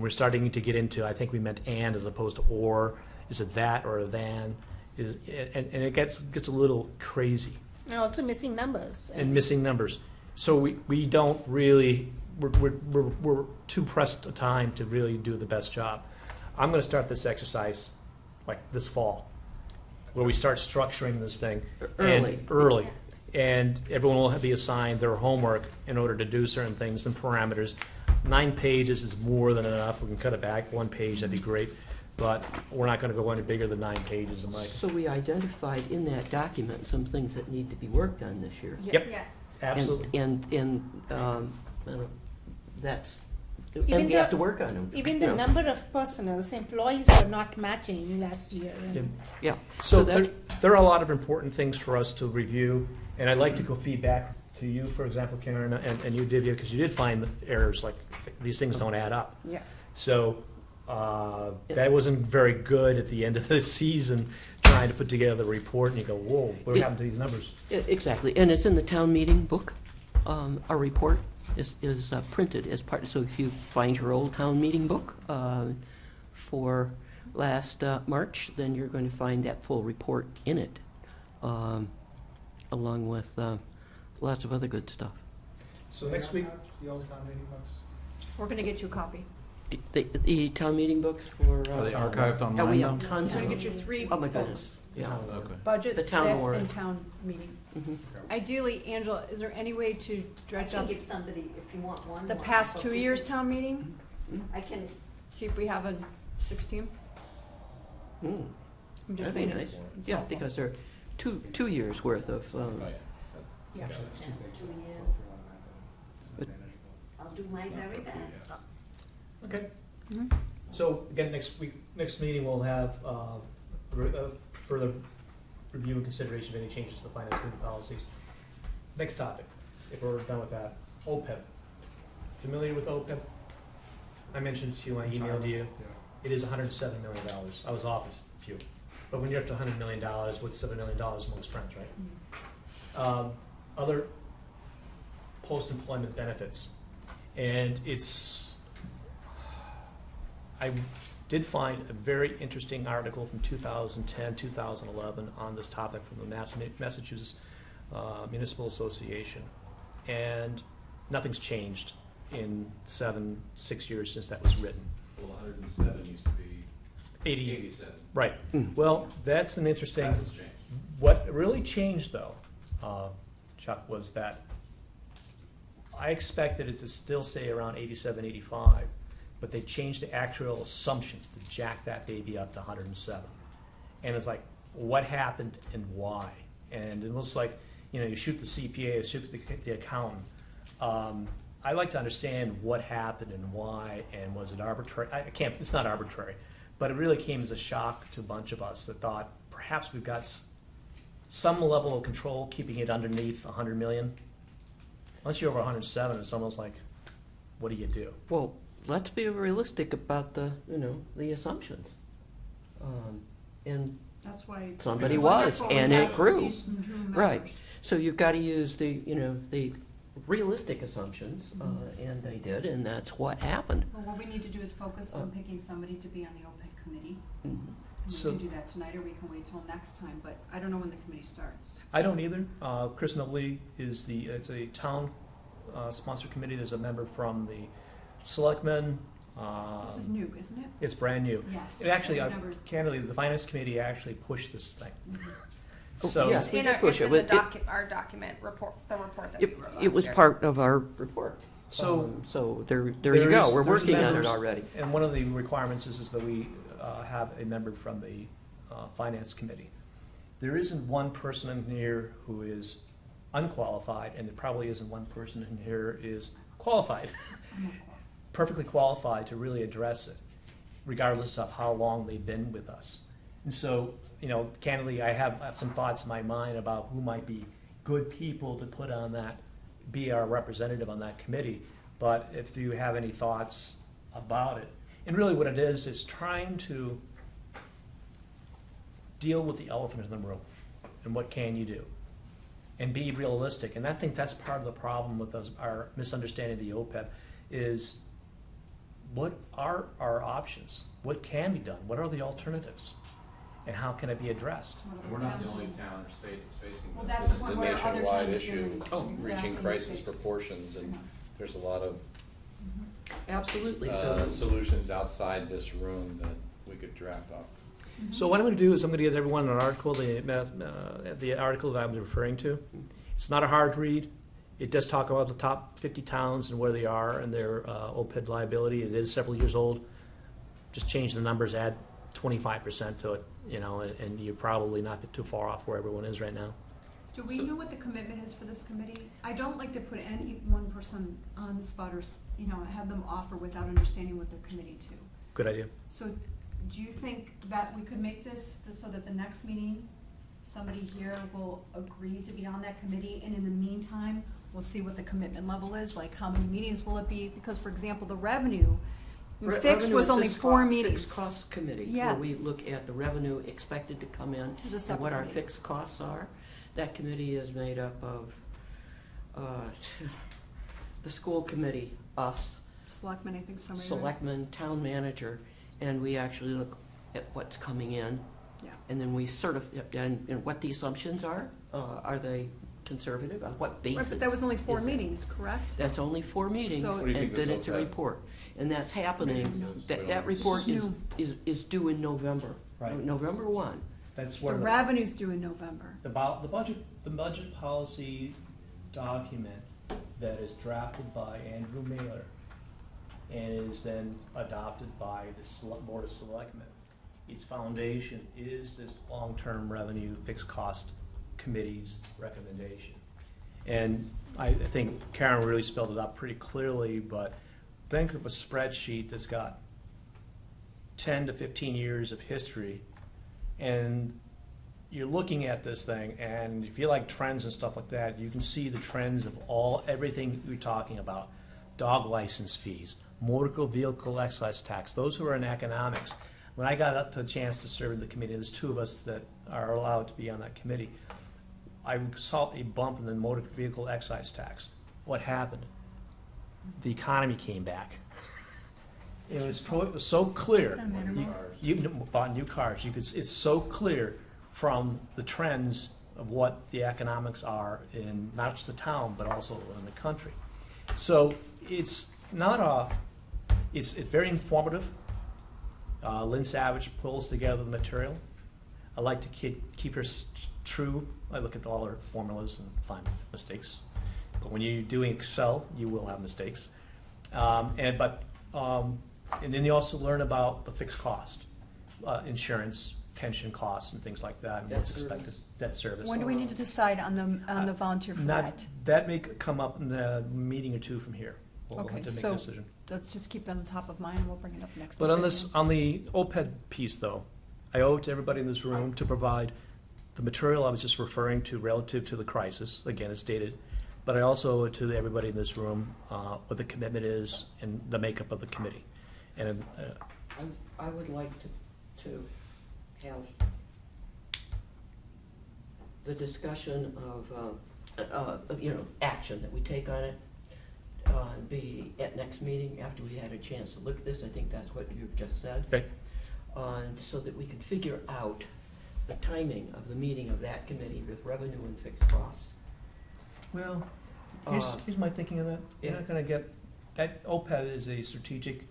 D: we're starting to get into, I think we meant and as opposed to or, is it that or a than, and it gets a little crazy.
I: And also missing numbers.
D: And missing numbers. So we don't really, we're too pressed a time to really do the best job. I'm gonna start this exercise like this fall, where we start structuring this thing. Early. And everyone will be assigned their homework in order to do certain things and parameters. 9 pages is more than enough. We can cut it back 1 page, that'd be great. But we're not gonna go any bigger than 9 pages.
B: So we identified in that document some things that need to be worked on this year.
D: Yep,
F: Yes.
D: absolutely.
B: That's,
I: Even
B: and we have
I: the-
B: to work on them.
I: Even
B: you
I: the
B: know.
I: number of personnels, employees were not matching last year. And
B: Yeah.
D: So
B: that-
D: there are a lot of important things for us to review, and I'd like to go feedback to you, for example, Karen, and you, Divya, because you did find errors, like these things don't add up.
I: Yeah.
D: So that wasn't very good at the end of the season, trying to put together the report, and you go, whoa, what happened to these numbers?
B: Exactly, and it's in the town meeting book. Our report is printed as part, so if you find your old town meeting book for last March, then you're going to find that full report in it, along with lots of other good stuff.
D: So next week,
H: The old town meeting books?
A: We're going to get you a copy.
B: The town meeting books for...
E: Are they archived
B: Yeah,
E: online
B: we
E: now?
B: have tons
A: We're
B: of
A: going to
B: them.
A: get you 3
B: Oh, my
A: books.
B: goodness, yeah.
E: Okay.
A: Budget,
B: The town
A: SIP,
B: warrant.
A: and town meeting.
B: Mhm.
A: Ideally, Angela, is there any way to
C: I
A: dredge
C: can
A: up
C: give somebody, if you want one.
A: the
C: more,
A: past
C: but
A: 2
C: we
A: years
C: can-
A: town meeting?
C: I can,
A: See if we have a 16?
B: Mm,
A: I'm just
B: that'd be
A: saying.
B: nice.
A: it's
B: Yeah,
A: helpful.
B: because they're two years worth of...
A: Yeah.
C: that's 2 years.
B: But-
C: I'll do my very best.
D: okay.
A: Mhm.
D: So again, next meeting, we'll have further review and consideration of any changes to the finance committee policies. Next topic, if we're done with that, OPEB. Familiar with OPEB? I mentioned to you, I emailed you. It is $107 million. I was off a few. But when you're up to $100 million, what's $7 million amongst friends, right? Other post-employment benefits. And I did find a very interesting article from 2010, 2011 on this topic from the Massachusetts Municipal Association. And nothing's changed in 6 years since that was written.
E: Well, 107 used to be
D: 87. Right.
B: Mm.
D: Well, that's an interesting.
E: Hasn't changed.
D: What really changed, though, Chuck, was that I expected it to still stay around 87, 85, but they changed the actual assumptions to jack that baby up to 107. And it's like, what happened and why? And it looks like, you shoot the CPA, you shoot the accountant. I like to understand what happened and why, and was it arbitrary? It's not arbitrary, but it really came as a shock to a bunch of us that thought perhaps we've got some level of control keeping it underneath 100 million. Once you're over 107, it's almost like, what do you do?
B: Well, let's be realistic about the assumptions. And
A: That's why it's
B: somebody
A: wonderful
B: was, and
A: we
B: it
A: have
B: grew.
A: these new
B: Right.
A: members.
B: So you've got to use the realistic assumptions, and they did, and that's what happened.
J: Well, what we need to do is focus on picking somebody to be on the OPEC committee.
B: Mhm.
J: And we
D: So-
J: can do that tonight, or we can wait till next time, but I don't know when the committee starts.
D: I don't either. Chris Notley it's a town sponsored committee. There's a member from the selectmen.
J: This is new, isn't it?
D: It's brand new.
J: Yes.
D: It actually,
J: I remember.
D: candidly, the finance committee actually pushed this thing.
B: Oh,
D: So,
B: yes. We
F: In
B: did
F: our,
B: push
F: it's
B: it,
F: in
B: but
F: our document report, the report that we wrote last
B: It was
F: year.
B: part of our report. So there you go, we're working on it already.
D: And one of the requirements is that we have a member from the Finance Committee. There isn't one person in here who is unqualified, and there probably isn't one person in here is qualified, perfectly qualified to really address it, regardless of how long they've been with us. And so, candidly, I have some thoughts in my mind about who might be good people to put on that, be our representative on that committee. But if you have any thoughts about it, and really what it is trying to deal with the elephant in the room, and what can you do, and be realistic. And I think that's part of the problem with us, our misunderstanding of the OPEB, is what are our options? What can be done? What are the alternatives? And how can it be addressed?
E: We're not the only town or state that's facing
J: Well,
E: this.
J: that's
E: This
J: the
E: is a
J: point where other
E: nationwide
J: towns
E: issue,
J: do exactly
E: reaching
J: the
E: crisis
J: same.
E: proportions, and
J: Yeah.
E: there's a lot of
B: Absolutely,
E: solutions outside this room that we could draft off.
D: So what I'm going to do is I'm going to get everyone an article, the article that I'm referring to. It's not a hard read. It does talk about the top 50 towns and where they are and their OPEB liability. It is several years old. Just change the numbers, add 25% to it, and you're probably not too far off where everyone is right now.
J: Do we know what the commitment is for this committee? I don't like to put any one person on the spot or, have them offer without understanding what they're committing to.
D: Good idea.
J: So do you think that we could make this so that the next meeting, somebody here will agree to be on that committee, and in the meantime, we'll see what the commitment level is, like how many meetings will it be? Because, for example, the revenue, fixed
B: Revenue
J: was
B: and
J: only
B: fixed
J: 4
B: cost-
J: meetings.
B: Fixed cost committee,
J: Yeah.
B: where we look at the revenue expected to come in
J: There's a
B: and
J: separate
B: what our
J: committee.
B: fixed costs are. That committee is made up of the school committee, us,
J: Selectmen, I think somebody.
B: selectmen, town manager, and we actually look at what's coming in.
J: Yeah.
B: And then we and what the assumptions are they conservative, on what basis?
J: Right, but that was only 4
B: is that?
J: meetings, correct?
B: That's only 4 meetings,
J: So-
E: What do you think
B: and then
E: this
B: it's a
E: OPEB
B: report. And that's happening,
E: meetings is?
B: that report
J: This is
B: is due in November.
D: Right.
B: November 1.
D: That's
J: The
D: where
J: revenue's due in November.
D: the budget policy document that is drafted by Andrew Mailer and is then adopted by the Board of Selectmen. Its foundation is this long-term revenue fixed cost committee's recommendation. And I think Karen really spelled it out pretty clearly, but think of a spreadsheet that's got 10 to 15 years of history, and you're looking at this thing, and if you like trends and stuff like that, you can see the trends of everything we're talking about. Dog license fees, motor vehicle excise tax, those who are in economics. When I got up to the chance to serve in the committee, there's 2 of us that are allowed to be on that committee. I saw a bump in the motor vehicle excise tax. What happened? The economy came back. It was so clear. You bought new cars. It's so clear from the trends of what the economics are in not just the town, but also in the country. So it's not it's very informative. Lynn Savage pulls together the material. I like to keep her true. I look at all her formulas and find mistakes. But when you're doing Excel, you will have mistakes. And then you also learn about the fixed cost, insurance, pension costs, and things like that, and what's expected, debt service.
J: When do we need to decide on the volunteer flat?
D: That may come up in the meeting or 2 from here. We'll
J: Okay,
D: have to make
J: so
D: a decision.
J: let's just keep that on top of mind, and we'll bring it up next.
D: But on
J: meeting.
D: the OPEB piece, though, I owe it to everybody in this room to provide the material I was just referring to relative to the crisis. Again, it's dated. But I also owe it to everybody in this room what the commitment is and the makeup of the committee. And
B: I would like to have the discussion of action that we take on it be at next meeting after we had a chance to look at this. I think that's what you've just said.
D: okay.
B: So that we can figure out the timing of the meeting of that committee with revenue and fixed costs.
D: Well, here's my thinking on that. You're
B: Yeah.
D: not going to get that. OPEB is a strategic.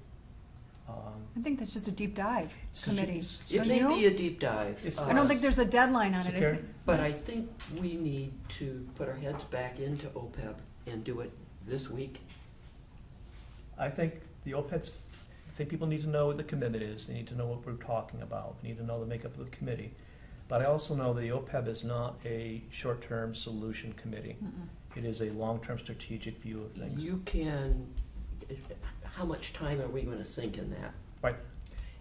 J: I think that's just a deep dive committee.
B: It
J: Don't
B: may
J: you?
B: be a deep dive.
J: I don't think there's a deadline on it. I
D: Secure.
J: think-
B: But I think we need to put our heads back into OPEB and do it this week
D: I think the OPEB's, I think people need to know what the commitment is. They need to know what we're talking about. They need to know the makeup of the committee. But I also know the OPEB is not a short-term solution committee. It is a long-term strategic view of things.
B: You can, how much time are we going to sink in that?
D: Right.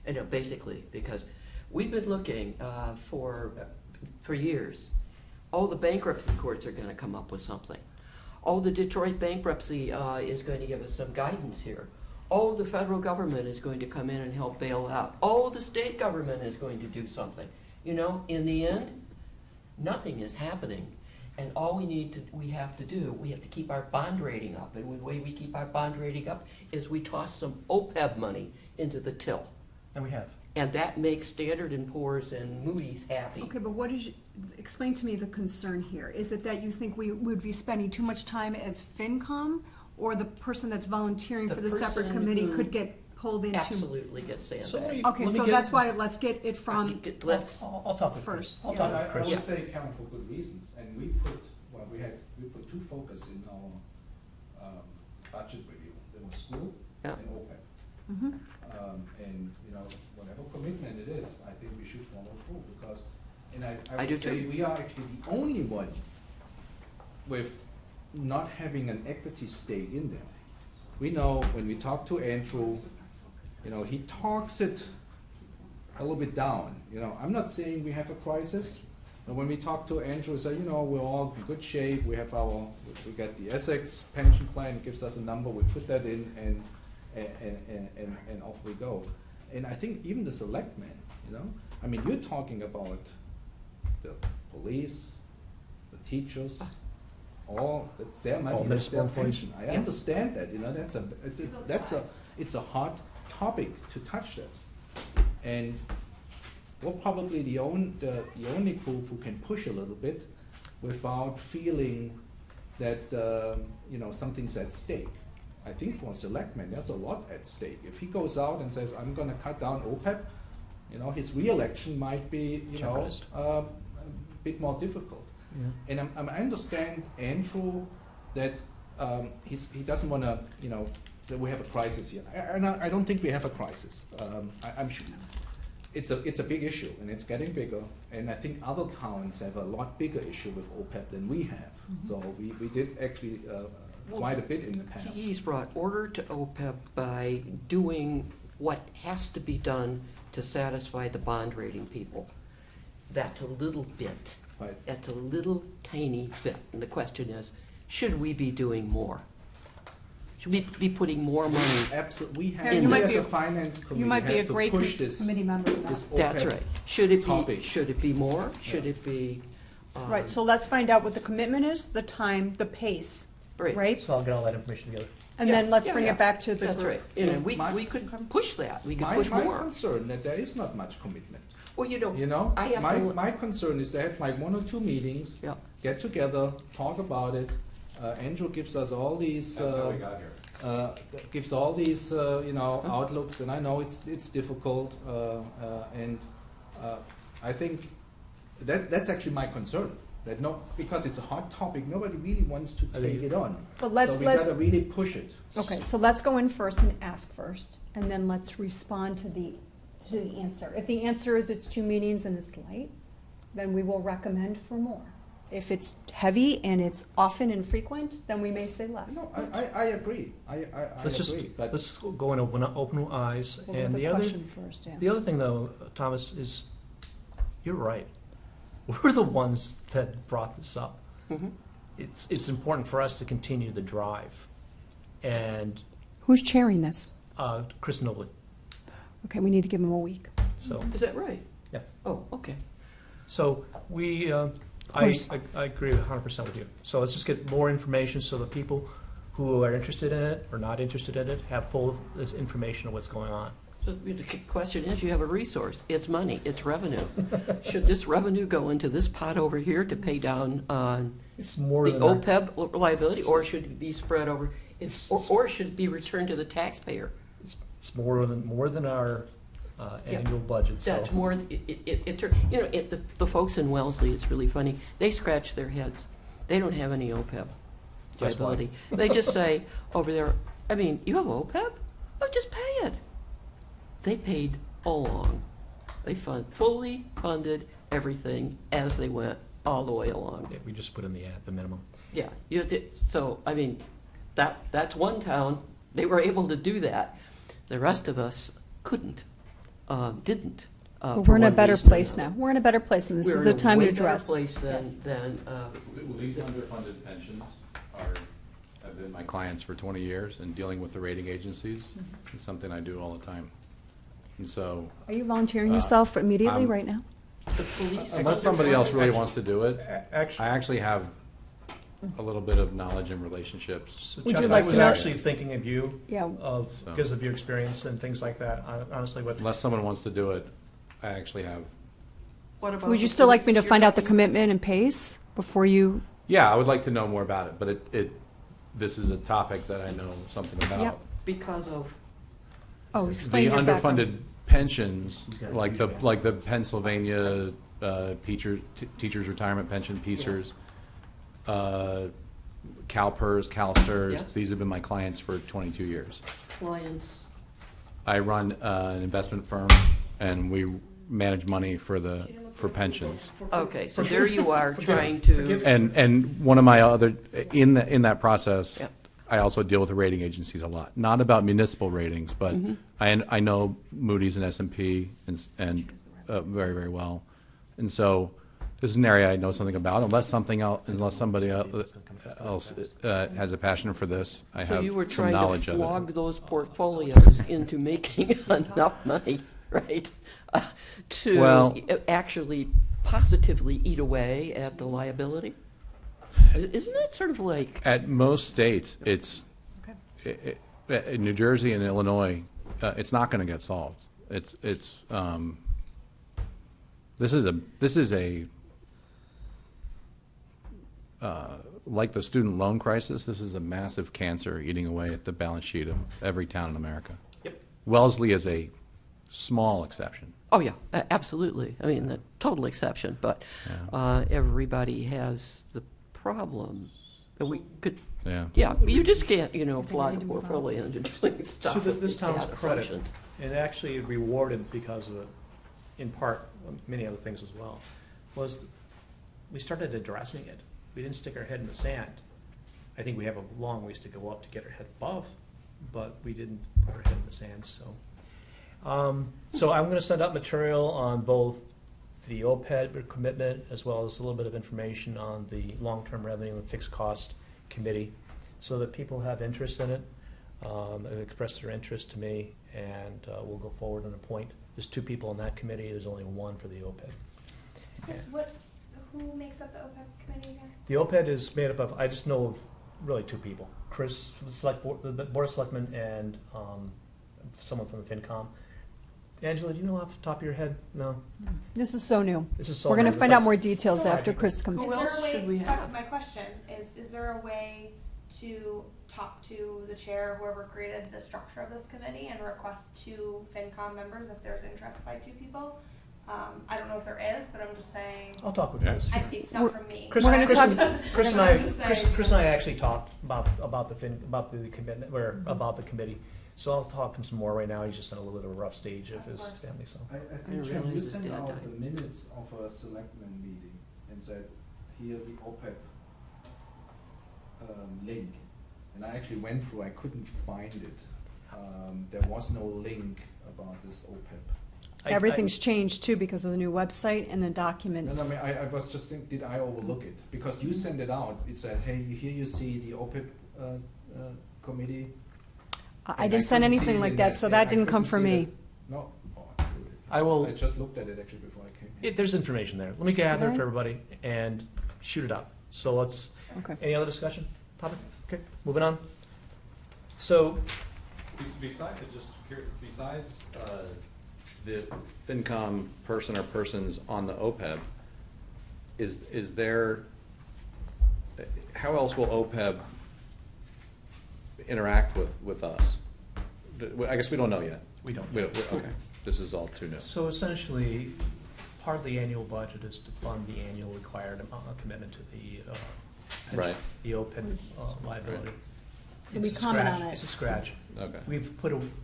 B: And basically, because we've been looking for years. Oh, the bankruptcy courts are going to come up with something. Oh, the Detroit bankruptcy is going to give us some guidance here. Oh, the federal government is going to come in and help bail out. Oh, the state government is going to do something. You know, in the end, nothing is happening. And all we have to keep our bond rating up. And the way we keep our bond rating up is we toss some OPEB money into the till.
D: And we have.
B: And that makes Standard & Poor's and Moody's happy.
J: Okay, but explain to me the concern here. Is it that you think we would be spending too much time as FinCom, or the person that's volunteering
B: The
J: for the separate
B: person
J: committee
B: who
J: could get pulled into?
B: Absolutely get
D: So
B: sandbagged.
J: Okay,
D: Let me
J: so
D: get-
J: that's why let's get it from,
B: Let's,
D: I'll talk with
J: First,
D: Chris. I'll
J: yeah.
D: talk
G: I
D: with Chris.
G: would say Cameron for good reasons, and we put two focus in our budget review. There was school
B: Yeah.
G: and OPEB.
J: Mhm.
G: And, you know, whatever commitment it is, I think we should follow through, because, and I
B: I do
G: would say
B: too.
G: we are actually the only one with not having an equity stake in there. We know when we talk to Andrew, you know, he talks it a little bit down. You know, I'm not saying we have a crisis, but when we talk to Andrew, we say, you know, we're all in good shape. We have we got the Essex pension plan, it gives us a number, we put that in, and off we go. And I think even the selectmen, you know, I mean, you're talking about the police, the teachers, all, that's their money,
D: All
G: that's their
D: municipal employees.
G: pension. I understand that, you know, it's a hard topic to touch that. And we're probably the only group who can push a little bit without feeling that, you know, something's at stake. I think for a selectman, there's a lot at stake. If he goes out and says, I'm gonna cut down OPEB, you know, his re-election might be, you know,
D: Jeopardized.
G: a bit more difficult.
D: Yeah.
G: And I understand Andrew that he doesn't want to, you know, that we have a crisis here. And I don't think we have a crisis. I'm sure it's a big issue, and it's getting bigger. And I think other towns have a lot bigger issue with OPEB than we have. So we did actually quite a bit in the past.
B: he's brought order to OPEB by doing what has to be done to satisfy the bond rating people. That's a little bit.
G: Right.
B: That's a little tiny bit. And the question is, should we be doing more? Should we be putting more money?
G: Absolutely, we have,
J: Karen, you
G: we
J: might
G: as
J: be
G: a
J: a-
G: finance committee
J: you might be a
G: have to
J: great
G: push this.
J: committee member for that.
G: this
B: That's
G: OPEB
B: right. Should it
G: topic.
B: be, should it be more? Should it be?
J: Right, so let's find out what the commitment is, the time, the pace,
B: Right.
J: right?
D: So I'll get all that information together.
J: And then let's
B: Yeah,
J: bring
B: yeah.
J: it back to the
B: That's
J: group.
B: right. You know,
G: My-
B: we could push that. We could
G: My
B: push
G: my
B: more.
G: concern that there is not much commitment.
B: Well, you know,
G: You know,
B: I have
G: my concern is to have like 1 or 2 meetings,
B: Yeah.
G: get together, talk about it. Andrew gives us all these.
E: That's how we got here.
G: Gives all these, you know, outlooks, and I know it's difficult, and I think that's actually my concern. That because it's a hot topic, nobody really wants to take it on.
J: But let's-
G: so we
J: let's-
G: gotta really push it.
J: Okay, so let's go in first and ask first, and then let's respond to the answer. If the answer is it's 2 meetings and it's light, then we will recommend for more. If it's heavy and it's often and frequent, then we may say less.
G: No, I agree. I
D: Let's just,
G: agree. But
D: let's go in open eyes.
J: We'll go
D: And
J: with
D: the
J: the
D: other,
J: question first, yeah.
D: the other thing though, Thomas, is you're right. We're the ones that brought this up.
B: Mhm.
D: It's important for us to continue the drive. And
A: Who's chairing this?
D: Chris Nobley,
A: Okay, we need to give him a week.
D: so.
B: Is that right?
D: Yeah.
B: Oh, okay.
D: So we, I
A: course.
D: agree 100% with you. So let's just get more information so that people who are interested in it or not interested in it have full this information of what's going on.
B: So the question is, you have a resource. It's money. It's revenue. Should this revenue go into this pot over here to pay down
D: It's more
B: the
D: than our-
B: OPEB liability, or should it be spread over, or should it be returned to the taxpayer?
D: It's more than our annual budget. So
B: That's more, the folks in Wellesley, it's really funny, they scratch their heads. They don't have any OPEB
D: Guess what?
B: liability. They just say over there, I mean, you have OPEB? Oh, just pay it. They paid all along. They fully funded everything as they went all the way along.
D: Yeah, we just put in the ad, the minimum.
B: Yeah, so, I mean, that's one town, they were able to do that. The rest of us couldn't, didn't.
A: But
B: for
A: we're in a
B: one
A: better
B: reason or
A: place now.
B: another.
A: We're in a better place, and this
B: We're
A: is
B: in
A: the time to
B: way better
A: address.
B: place
A: Yes.
B: than,
E: Well, these underfunded pensions have been my clients for 20 years, and dealing with the rating agencies is something I do all the time. And so,
A: Are you volunteering yourself immediately
E: I'm-
A: right now?
B: the police.
E: unless somebody else really wants to do it, I
D: Actually,
E: actually have a little bit of knowledge and relationships.
D: so
A: Would
D: Chuck,
A: you
D: I
A: like
D: was
A: to know-
D: actually thinking of you,
A: Yeah.
D: because of your experience and things like that, honestly, what.
E: Unless someone wants to do it, I actually have.
B: What about
A: Would you
B: the
A: still like me
B: police?
A: to
B: You're
A: find out the
B: talking-
A: commitment and pace before you?
E: Yeah, I would like to know more about it, but this is a topic that I know something about.
A: Yep.
B: Because of,
A: Oh, explain
E: The
A: your background.
E: underfunded pensions,
D: He's got a
E: like
D: huge
E: the
D: background.
E: Pennsylvania teachers retirement pension, PEACers, CalPERS, CalSTRS,
B: Yes.
E: these have been my clients for 22 years.
B: clients.
E: I run an investment firm, and we manage money for pensions.
B: Okay, so there you are
D: Forgive-
B: trying to,
D: forgive-
E: And one of my other, in that process,
B: Yeah.
E: I also deal with the rating agencies a lot. Not about municipal ratings, but
B: Mm-hmm.
E: I know Moody's and S&P and very, very well. And so this is an area I know something about. Unless somebody else has a passion for this, I
B: so
E: have
B: you were
E: some
B: trying to
E: knowledge of
B: flog
E: it.
B: those portfolios into making enough money, right? To
E: Well-
B: actually positively eat away at the liability? Isn't that sort of like,
E: At most states, it's in New Jersey and Illinois, it's not going to get solved. This is a like the student loan crisis. This is a massive cancer eating away at the balance sheet of every town in America.
D: Yep.
E: Wellesley is a small exception.
B: oh yeah, absolutely. I mean, the total exception, but everybody has the problem. And we could,
E: Yeah.
B: yeah, you just can't, flog
A: need
B: a
A: to move on.
B: portfolio into doing stuff.
D: To this
B: with
D: town's
B: bad
D: credit,
B: assumptions.
D: and actually rewarded because of it, in part, many other things as well, was we started addressing it. We didn't stick our head in the sand. I think we have a long ways to go up to get our head above, but we didn't put our head in the sand, so. So I'm gonna send out material on both the OPEB commitment as well as a little bit of information on the long-term revenue and fixed cost committee, so that people have interest in it. They've expressed their interest to me, and we'll go forward and appoint. There's 2 people on that committee, there's only 1 for the OPEB.
F: Who makes up the OPEB committee again?
D: The OPED is made up of, I just know of really 2 people. Chris, from the Board of Selectmen, and someone from the FinCom. Angela, do you know off the top of your head? No?
A: This is so new.
D: This is so
A: We're going to
D: new.
A: find
D: It's
A: out
D: like-
A: more details
F: So-
A: after Chris comes
B: Who
A: in.
B: else should we have?
F: My question is there a way to talk to the chair, whoever created the structure of this committee, and request 2 FinCom members if there's interest by 2 people? I don't know if there is, but I'm just saying,
D: I'll talk with
E: Yeah.
D: Chris.
F: it's not from me.
D: Chris,
A: We're gonna
D: Chris
A: talk-
D: and- Chris and
F: I'm
D: I,
F: just
D: Chris,
F: saying.
D: Chris and I actually talked about the commitment, or about the committee. So I'll talk to him some more. Right now, he's just in a little bit of a rough stage of his
F: course.
D: family, so.
G: I
B: I
G: think, Jim, you
B: realize
G: sent
B: it's
G: out
B: dead.
G: the minutes of a selectmen meeting and said, here the OPEB link. And I actually went through, I couldn't find it. There was no link about this OPEB.
A: Everything's changed too because of the new website and the
G: No,
A: documents.
G: no, I mean, I was just thinking, did I overlook it? Because you sent it out, it said, hey, here you see the OPEB committee.
A: I
G: And
A: didn't send
G: couldn't see
A: anything
G: it
A: like
G: in
A: that, so
G: and
A: that
G: I
A: didn't come
G: couldn't
A: from
G: see
A: me.
G: that- No? Oh, absolutely.
D: I will-
G: I just looked at it actually before I came here.
D: There's information there. Let me gather it
A: Okay.
D: for everybody and shoot it out. So let's,
A: Okay.
D: any other discussion topic? Okay, moving on. So,
E: Besides the FinCom person or persons on the OPEB, is there, how else will OPEB interact with us? I guess we don't know yet.
D: we don't.
E: Okay, this is all too new.
D: So essentially, part of the annual budget is to fund the annual required commitment to the
E: Right.
D: the OPEB liability.
J: So we comment on it.
D: It's a scratch.
E: Okay.
D: We've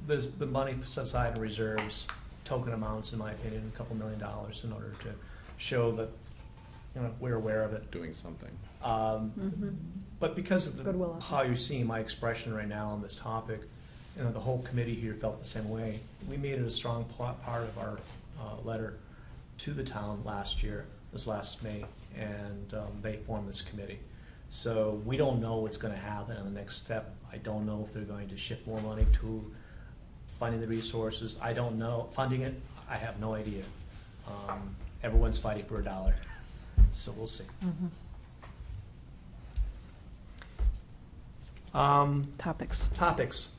D: there's the money set aside in reserves, token amounts, in my opinion, $2 million in order to show that, we're aware of it.
E: Doing something.
D: But because of
A: Goodwill.
D: how you're seeing my expression right now on this topic, the whole committee here felt the same way. We made it a strong part of our letter to the town this last May, and they formed this committee. So we don't know what's going to happen in the next step. I don't know if they're going to shift more money to funding the resources. I don't know. Funding it, I have no idea. Everyone's fighting for a dollar, so we'll see. Topics.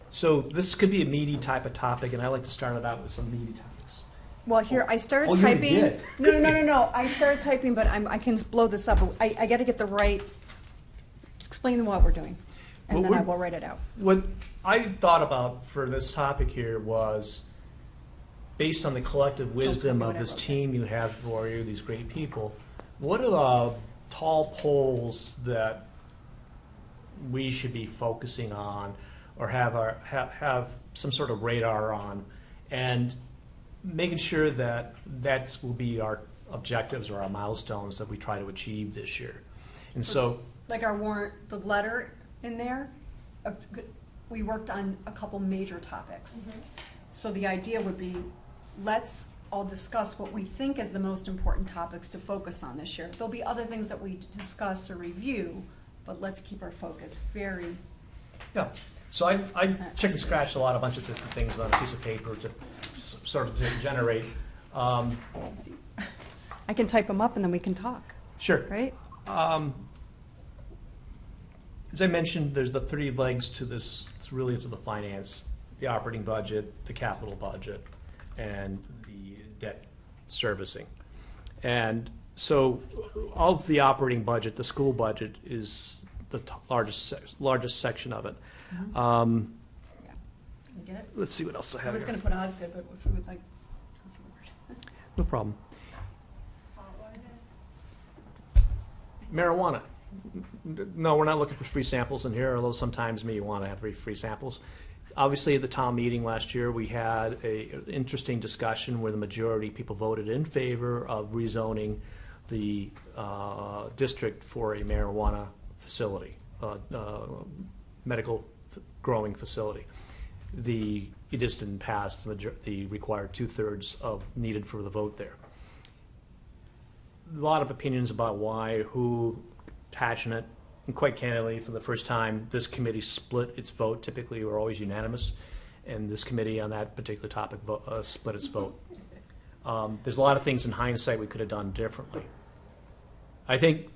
D: So this could be a meaty type of topic, and I like to start it out with some meaty topics.
A: Well, here, I started
D: Oh, you already
A: typing.
D: did.
A: No. I started typing, but I can blow this up. I got to get the right, explain what we're doing, and
D: Well,
A: then I will write it out.
D: What I thought about for this topic here was, based on the collective wisdom of this team you have for you, these great people, what are the tall poles that we should be focusing on, or have some sort of radar on, and making sure that will be our objectives or our milestones that we try to achieve this year. And so,
A: Like our warrant, the letter in there, we worked on a couple major topics. So the idea would be, let's all discuss what we think is the most important topics to focus on this year. There'll be other things that we discuss or review, but let's keep our focus very.
D: yeah. So I checked and scratched a bunch of different things on a piece of paper to sort of generate.
A: I can type them up and then we can talk,
D: Sure.
A: right?
D: As I mentioned, there's the three legs to this. It's really to the finance, the operating budget, the capital budget, and the debt servicing. And so, of the operating budget, the school budget is the largest section of it.
A: You get it?
D: Let's see what else I
A: I
D: have
A: was
D: here.
A: going to put Osgood, but if we would like.
D: No problem. Marijuana. No, we're not looking for free samples in here, although sometimes you want to have free samples. Obviously, at the town meeting last year, we had an interesting discussion where the majority of people voted in favor of rezoning the district for a marijuana facility, medical growing facility. It just didn't pass the required 2/3 of needed for the vote there. A lot of opinions about why, who, passionate, and quite candidly, for the first time, this committee split its vote. Typically, we're always unanimous, and this committee on that particular topic split its vote. There's a lot of things in hindsight we could have done differently. I think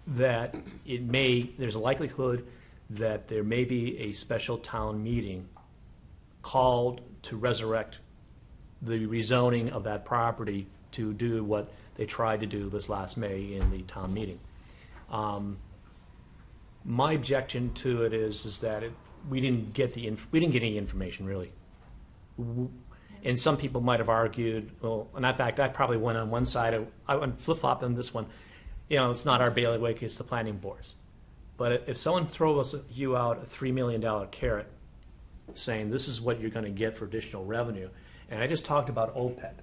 D: that there's a likelihood that there may be a special town meeting called to resurrect the rezoning of that property to do what they tried to do this last May in the town meeting. My objection to it is that we didn't get any information really, and some people might have argued. Well, and in fact, I probably went on one side. I went flip-flop on this one. It's not our bailiwick; it's the planning boards. But if someone throws you out a $3 million carrot, saying this is what you're going to get for additional revenue, and I just talked about OPEB,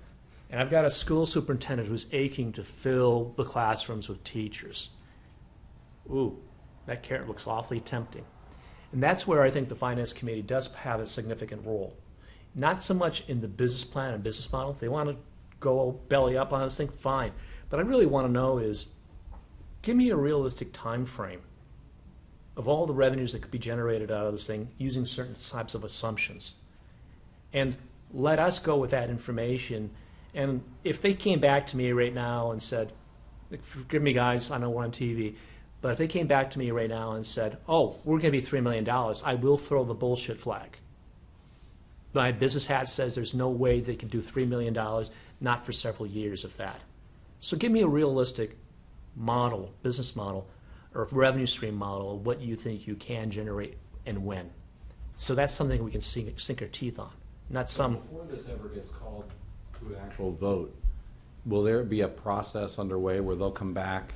D: and I've got a school superintendent who's aching to fill the classrooms with teachers. Ooh, that carrot looks awfully tempting. And that's where I think the Finance Committee does have a significant role. Not so much in the business plan and business model. If they want to go belly up on this thing, fine. But I really want to know is, give me a realistic time frame of all the revenues that could be generated out of this thing using certain types of assumptions. And let us go with that information. And if they came back to me right now and said, forgive me guys, I know we're on TV, but if they came back to me right now and said, oh, we're going to be $3 million, I will throw the bullshit flag. My business hat says there's no way they can do $3 million, not for several years of that. So give me a realistic model, business model, or revenue stream model of what you think you can generate and when. So that's something we can sink our teeth on, not some.
E: Before this ever gets called to an actual vote, will there be a process underway where they'll come back,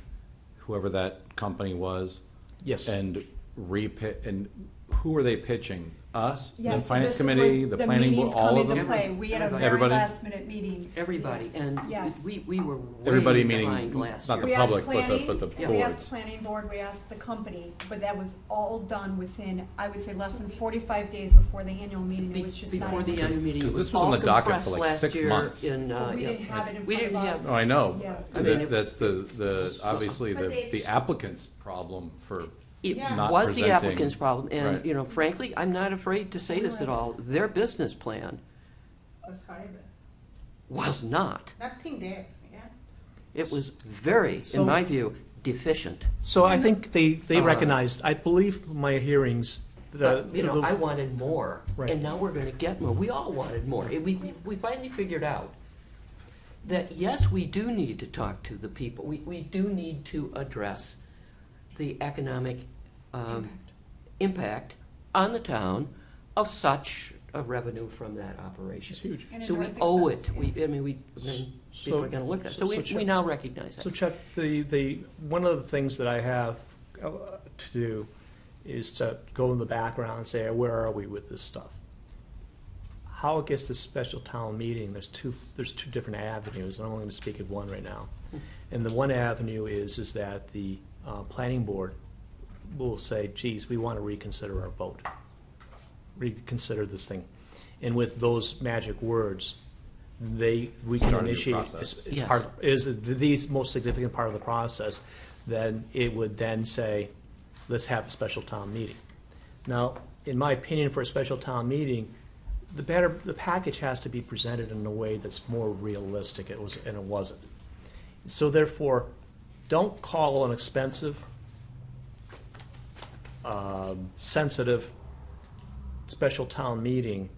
E: whoever that company was,
D: Yes.
E: and and who are they pitching? Us, the
J: Yes, so
E: finance
J: this is
E: committee,
J: where
E: the planning board,
J: meetings
E: all
J: come
E: of them?
J: into play. We had a very
E: Everybody?
J: last-minute meeting.
B: Everybody, and
J: Yes.
B: we were way
E: Everybody
B: behind
E: meaning
B: last
E: not
B: year.
E: the
J: We
E: public,
J: asked
E: but the
J: planning, we asked
E: boards.
J: the planning board, we asked the company, but that was all done within, I would say, less than 45 days before the annual meeting. It was just not.
B: Before the
J: able to-
B: annual meeting, it
E: Because
B: was
E: this was on
B: all
E: the docket for
B: compressed
E: like
B: last
E: 6
B: year
E: months.
B: in,
J: But we
B: yeah.
J: didn't have it in
B: We
J: front of
B: didn't
J: us.
B: have-
E: Oh, I know.
J: Yeah.
B: I mean,
E: That's the obviously
I: But
E: the applicant's problem for
B: It
I: Yeah.
E: not
B: was the
E: presenting.
B: applicant's problem, and,
E: Right.
B: you know, frankly, I'm not afraid to say this at all. Their business plan
I: Was horrible.
B: was not.
I: Nothing there, yeah.
B: It was very,
D: So-
B: in my view, deficient.
D: So I think they
B: Uh,
D: recognized, I believe my hearings,
B: But, you know,
D: through the-
B: I wanted more,
D: Right.
B: and now we're gonna get more. We all wanted more. We finally figured out that, yes, we do need to talk to the people. We do need to address the economic impact on the town of such a revenue from that operation.
D: It's huge.
J: And
B: So we
J: indirect
B: owe
J: expense,
B: it.
J: yeah.
B: Then people are gonna look at it. So
D: so
B: we
D: Chuck-
B: now recognize that.
D: So Chuck, one of the things that I have to do is to go in the background and say, where are we with this stuff? How it gets to special town meeting, there's two different avenues, and I'm only going to speak of one right now. And the one avenue is that the planning board will say, geez, we want to reconsider our vote, reconsider this thing. And with those magic words, we can
E: Start a new
D: initiate,
E: process.
D: it's
B: Yes.
D: part, is the most significant part of the process, then it would then say, let's have a special town meeting. Now, in my opinion, for a special town meeting, the package has to be presented in a way that's more realistic, and it wasn't. So therefore, don't call an expensive, sensitive special town meeting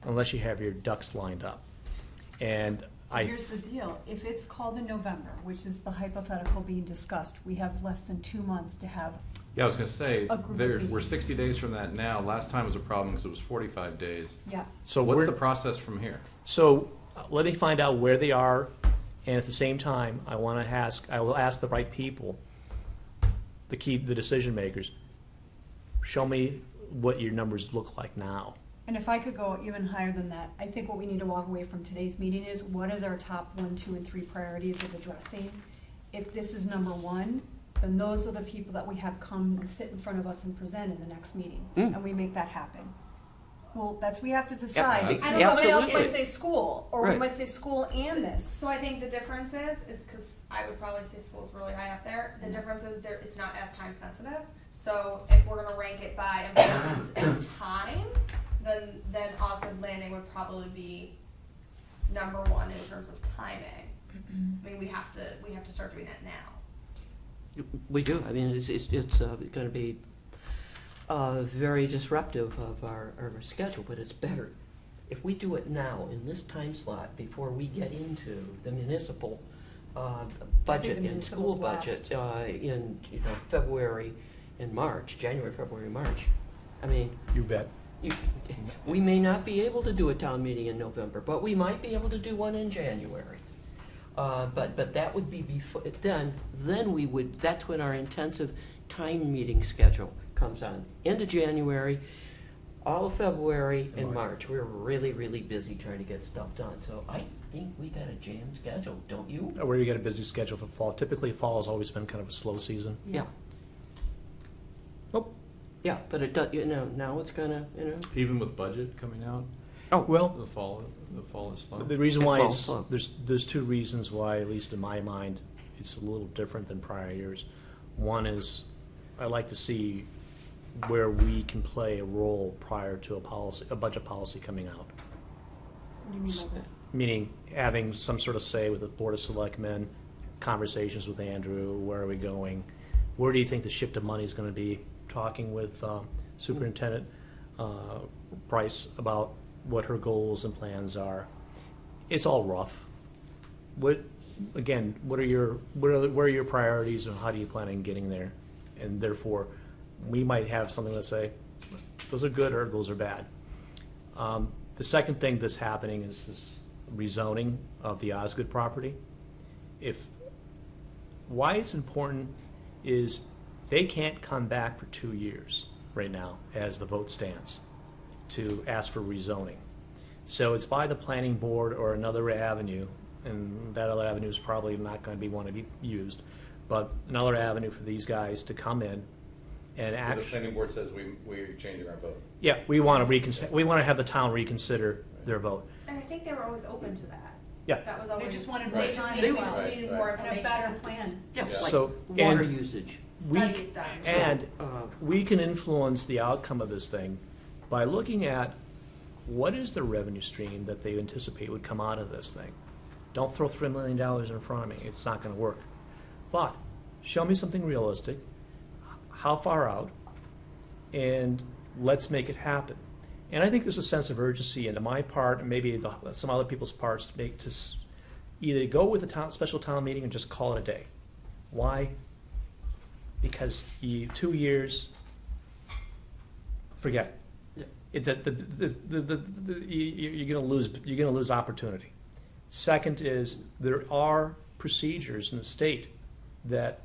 D: unless you have your ducks lined up. And
J: Here's the deal, if it's called in November, which is the hypothetical being discussed, we have less than 2 months to have.
E: Yeah, I was going to say,
J: A group of
E: we're
J: meetings.
E: 60 days from that now. Last time was a problem because it was 45 days.
J: Yeah.
D: so
E: What's
D: we're,
E: the process from here?
D: so let me find out where they are, and at the same time, I will ask the right people, the decision makers, show me what your numbers look like now.
J: And if I could go even higher than that, I think what we need to walk away from today's meeting is, what is our top 1, 2, and 3 priorities of addressing? If this is number 1, then those are the people that we have come and sit in front of us and present in the next meeting, and we make that happen. Well, that's what we have to decide.
B: Yeah,
J: I know somebody else might
B: absolutely.
J: say school, or we
B: Right.
J: might say school and this.
F: So I think the difference is because I would probably say school's really high up there. The difference is it's not as time sensitive. So if we're gonna rank it by importance and time, then Osgood Landing would probably be number 1 in terms of timing. I mean, we have to start doing that now.
B: We do. I mean, it's going to be very disruptive of our schedule, but it's better if we do it now in this time slot before we get into the municipal budget
J: the
B: and school
J: municipal's
B: budget in February and March, January, February, March. I mean,
D: You bet.
B: we may not be able to do a town meeting in November, but we might be able to do one in January. But that would be before, then we would, that's when our intensive time meeting schedule comes on. End of January, all of February and March. We're really, really busy trying to get stuff done. So I think we got a jam schedule, don't you?
D: Where you get a busy schedule for fall. Typically, fall has always been kind of a slow season.
B: Yeah.
D: Oh,
B: Yeah, but it does, now it's gonna,
E: Even with budget coming out,
D: well,
E: the fall is slow.
D: the reason why
B: Well,
D: it's,
B: slow.
D: there's 2 reasons why, at least in my mind, it's a little different than prior years. One is, I like to see where we can play a role prior to a budget policy coming out.
J: What do you mean by that?
D: Meaning having some sort of say with the Board of Selectmen, conversations with Andrew, where are we going? Where do you think the shift of money is going to be? Talking with Superintendent Price about what her goals and plans are. It's all rough. What are your priorities and how do you plan on getting there? And therefore, we might have something to say, those are good or those are bad. The second thing that's happening is this rezoning of the Osgood property. Why it's important is They can't come back for 2 years right now, as the vote stands, to ask for rezoning. So it's by the planning board or another avenue, and that other avenue is probably not going to be one to be used, but another avenue for these guys to come in and
E: The
D: actually.
E: planning board says we're changing our vote.
D: Yeah, we want to reconsider. We want to have the town reconsider their vote.
F: And I think they were always open to that.
D: Yeah.
F: That was always.
J: They just wanted
F: they
J: more
F: just
J: time
F: needed-
J: as well.
F: just needed more
J: And a
F: information.
J: better plan.
B: Yeah, like
D: So,
B: water
D: and
B: usage.
D: We,
F: Studies done.
D: and
B: Uh,
D: we can influence the outcome of this thing by looking at what is the revenue stream that they anticipate would come out of this thing. Don't throw $3 million in front of me. It's not going to work. But show me something realistic. How far out? And let's make it happen. And I think there's a sense of urgency, and on my part, and maybe some other people's parts, to either go with a special town meeting and just call it a day. Why? Because 2 years, forget it. You're going to lose opportunity. Second is there are procedures in the state that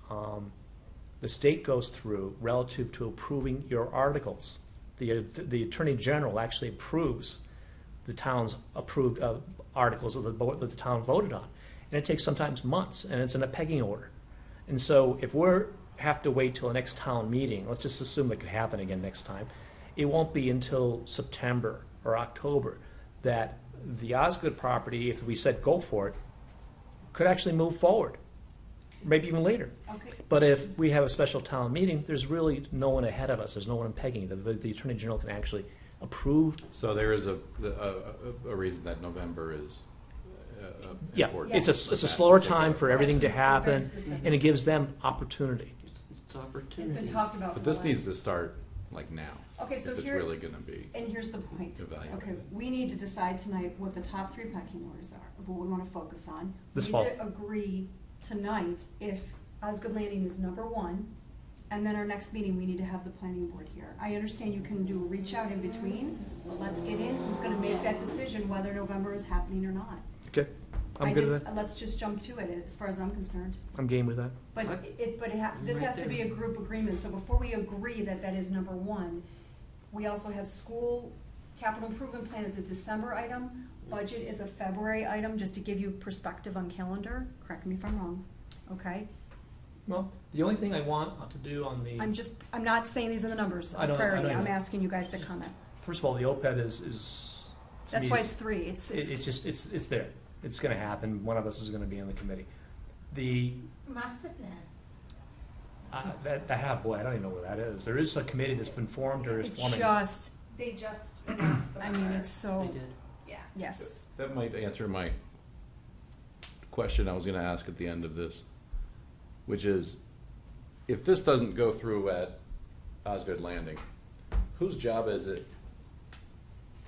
D: the state goes through relative to approving your articles. The Attorney General actually approves the town's approved articles of the board that the town voted on. And it takes sometimes months, and it's in a pegging order. And so if we have to wait till the next town meeting, let's just assume it could happen again next time, it won't be until September or October that the Osgood property, if we said go for it, could actually move forward, maybe even later.
J: Okay.
D: But if we have a special town meeting, there's really no one ahead of us. There's no one pegging. The Attorney General can actually approve.
E: So there is a reason that November is
D: Yeah,
E: important.
D: it's a slower time for everything to happen, and it gives them opportunity.
B: It's
J: It's
B: opportunity.
J: been talked about for
E: But
J: the
E: this
J: last-
E: needs to start like now.
J: Okay, so
E: If it's
J: here-
E: really gonna be.
J: And here's the point.
E: Evaluate.
J: Okay, we need to decide tonight what the top 3 pecking orders are, of what we want to focus on.
D: This
J: We
D: fall.
J: need to agree tonight if Osgood Landing is number 1, and then our next meeting, we need to have the planning board here. I understand you can do a reach out in between, but let's get in, who's gonna make that decision whether November is happening or not?
D: Okay, I'm good with that.
J: Let's just jump to it, as far as I'm concerned.
D: I'm game with that.
J: But this
B: Right
J: has to be a group agreement, so before we agree that that is number 1, we also have school capital improvement plan is a December item, budget is a February item, just to give you perspective on calendar, correct me if I'm wrong, okay?
D: Well, the only thing I want to do on the,
J: I'm not saying these are the numbers
D: I
J: of
D: don't- I
J: priority,
D: don't
J: I'm
D: know.
J: asking you guys to comment.
D: first of all, the OPEB is to
J: That's
D: me,
J: why it's 3, it's,
D: it's there. It's going to happen. One of us is going to be on the committee. The
I: Master plan.
D: boy, I don't even know where that is. There is a committee that's been formed or is
J: it's
D: forming.
J: just,
F: They just announced the
J: I mean,
F: number.
J: it's so,
B: They did.
F: Yeah.
J: yes.
E: That might answer my question I was gonna ask at the end of this, which is, if this doesn't go through at Osgood Landing, whose job is it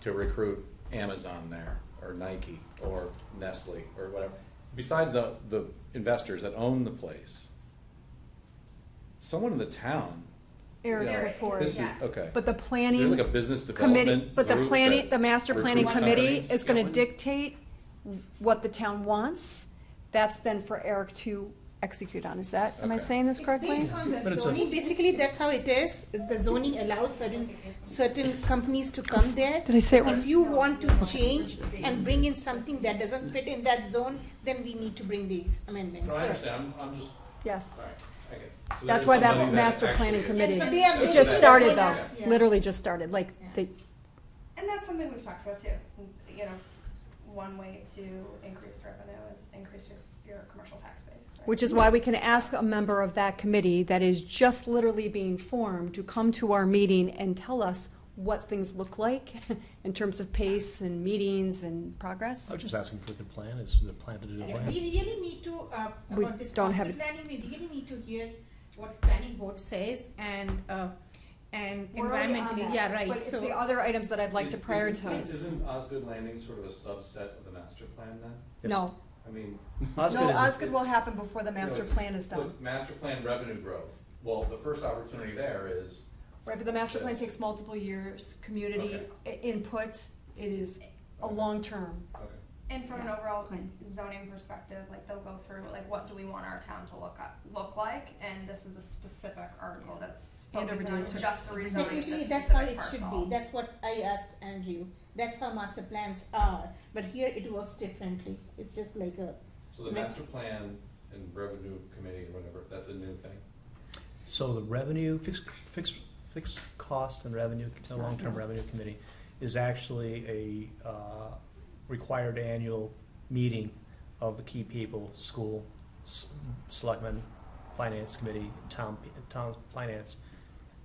E: to recruit Amazon there, or Nike, or Nestle, or whatever? Besides the investors that own the place, someone in the town.
J: Eric
E: you know,
J: before,
E: this is-
F: yes.
E: Okay.
J: but the
E: Is there
J: planning.
E: like a business
J: Committee,
E: development
J: but the
E: group
J: planning,
E: that
J: the master planning
E: recruits
J: committee
E: companies?
J: is gonna
B: Yeah.
J: dictate what the town wants. That's then for Eric to execute on. Is that, am I
E: Okay.
J: saying this
I: It's
J: correctly?
I: based on
D: But
I: the
D: it's a-
I: zoning, basically that's how it is. The zoning allows certain companies to come there.
J: Did I say it
I: If
J: right?
I: you want to change and bring in something that doesn't fit in that zone, then we need to bring these amendments.
E: No, I
I: So-
E: understand, I'm just,
J: Yes.
E: all right, okay. So
J: That's
E: there's
J: why that
E: somebody
J: master
E: actually
J: planning
E: is-
J: committee,
I: So they are
J: it just
I: basically
J: started
I: like
J: though,
I: us, yeah.
J: literally just started, like, they,
F: And that's something we've talked about too. You know, one way to increase revenue is increase your commercial tax base. Right?
J: which is why we can ask a member of that committee that is just literally being formed to come to our meeting and tell us what things look like in terms of pace and meetings and progress.
D: I was just asking for the plan. Is the plan to do the
I: We
D: plan?
I: really need to,
J: We
I: about this
J: don't have
I: master
J: it.
I: planning, we really need to hear what planning board says and
J: We're already on
I: environmentally,
J: that,
I: yeah, right,
J: But it's
I: so.
J: the other items that I'd like to
E: Isn't-
J: prioritize.
E: Isn't Osgood Landing sort of a subset of the master plan then?
D: Yes.
J: No,
E: I mean.
D: Osgood
J: no,
D: is a-
J: Osgood will happen before the
E: you know,
J: master
E: it's-
J: plan is done.
E: look, master plan revenue growth, well, the first opportunity there is,
J: Right, but the master plan takes multiple years, community input, it is a long term.
E: okay.
F: And from an overall zoning perspective, like they'll go through, like, what do we want our town to look like? And this is a specific article that's
J: Andover
F: focusing on
J: did it
F: just the
J: took
F: rezoning of
I: Technically,
F: a
I: that's how
F: specific
I: it should
F: parcel.
I: be. That's what I asked Andrew. That's how master plans are. But here it works differently. It's just like a,
E: So the master plan and revenue committee or whatever, that's a new thing?
D: So the revenue, fixed cost and revenue, the long-term revenue committee is actually a required annual meeting of the key people, school, selectmen, finance committee, town finance,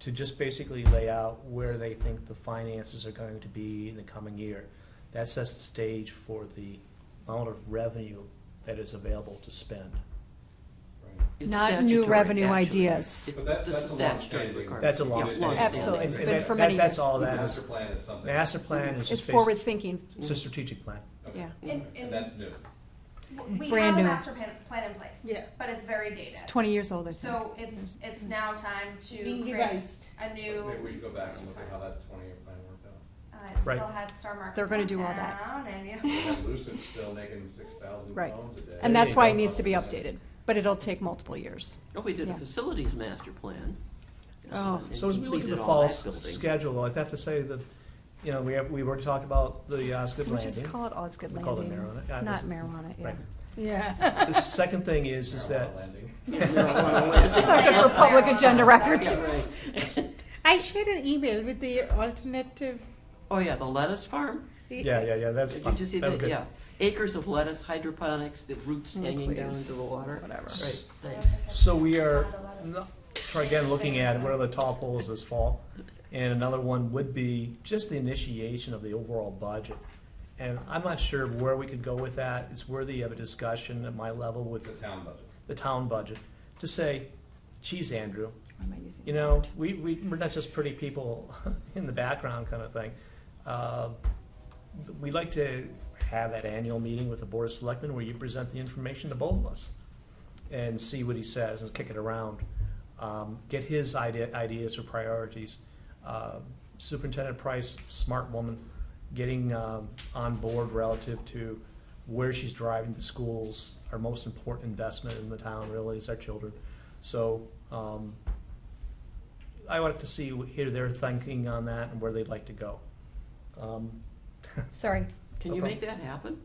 D: to just basically lay out where they think the finances are going to be in the coming year. That sets the stage for the amount of revenue that is available to spend.
B: It's
A: Not new
B: statutory,
A: revenue
B: actually.
A: ideas.
E: But that,
B: This
E: that's
B: is
E: a
B: statutory
E: long-standing.
B: requirement.
D: That's a long
B: Yeah,
D: standing.
A: Absolutely. It's
D: And
A: been
D: that-
A: for many
D: That's
A: years.
D: all
E: The
D: that
E: master
D: is.
E: plan is something.
D: Master plan is
A: It's
D: just
A: forward thinking,
D: It's a strategic plan.
E: Okay.
A: yeah.
E: And that's new.
F: We
A: Brand
F: have a
A: new.
F: master plan in place.
I: yeah,
F: But it's very dated.
A: 20 years old, I think.
F: So it's now time to
I: being
F: create
I: revised.
F: a new.
E: Maybe we should go back and look at how that 20-year plan worked out.
F: It
D: Right.
F: still had Star Market.
A: They're gonna do all that.
F: downtown and, you know.
E: We have Lucid still making 6,000
A: Right.
E: phones a day.
A: And
D: There
A: that's
D: you
A: why
D: go.
A: it needs to be updated, but it'll take multiple years.
B: Oh, we did a
A: Yeah.
B: facilities master plan.
A: Oh.
B: And
D: So as we look at
B: completed
D: the
B: all
D: fall
B: that building.
D: schedule, I'd have to say that, you know, we were talking about the Osgood
A: Can we just
D: Landing.
A: call it Osgood
D: We called it
A: Landing?
D: marijuana. Yeah,
A: Not
D: that's-
A: marijuana, yeah.
D: right.
I: Yeah.
D: The second thing is that,
E: Marijuana landing.
A: It's not good for public agenda records.
I: I shared an email with the alternative.
B: Oh, yeah, the lettuce farm?
D: yeah, that's
B: Did
D: fun.
B: you just see
D: That was
B: that?
D: good.
B: Yeah. Acres of lettuce, hydroponics, the roots
A: Oh,
B: hanging down
A: please.
B: into the water.
A: Whatever.
B: Right, thanks.
D: So we are, try again, looking at what are the top goals this fall. And another one would be just the initiation of the overall budget. And I'm not sure where we could go with that. It's worthy of a discussion at my level with
E: The town budget.
D: the town budget, to say, geez, Andrew,
A: Why am I using
D: you
A: that
D: know,
A: word?
D: we're not just pretty people in the background kind of thing. We'd like to have that annual meeting with the Board of Selectmen where you present the information to both of us and see what he says and kick it around. Get his ideas or priorities. Superintendent Price, smart woman, getting on board relative to where she's driving the schools. Our most important investment in the town really is our children. So I wanted to hear their thinking on that and where they'd like to go.
A: Sorry.
B: Can
D: No
B: you
D: problem.
B: make that happen?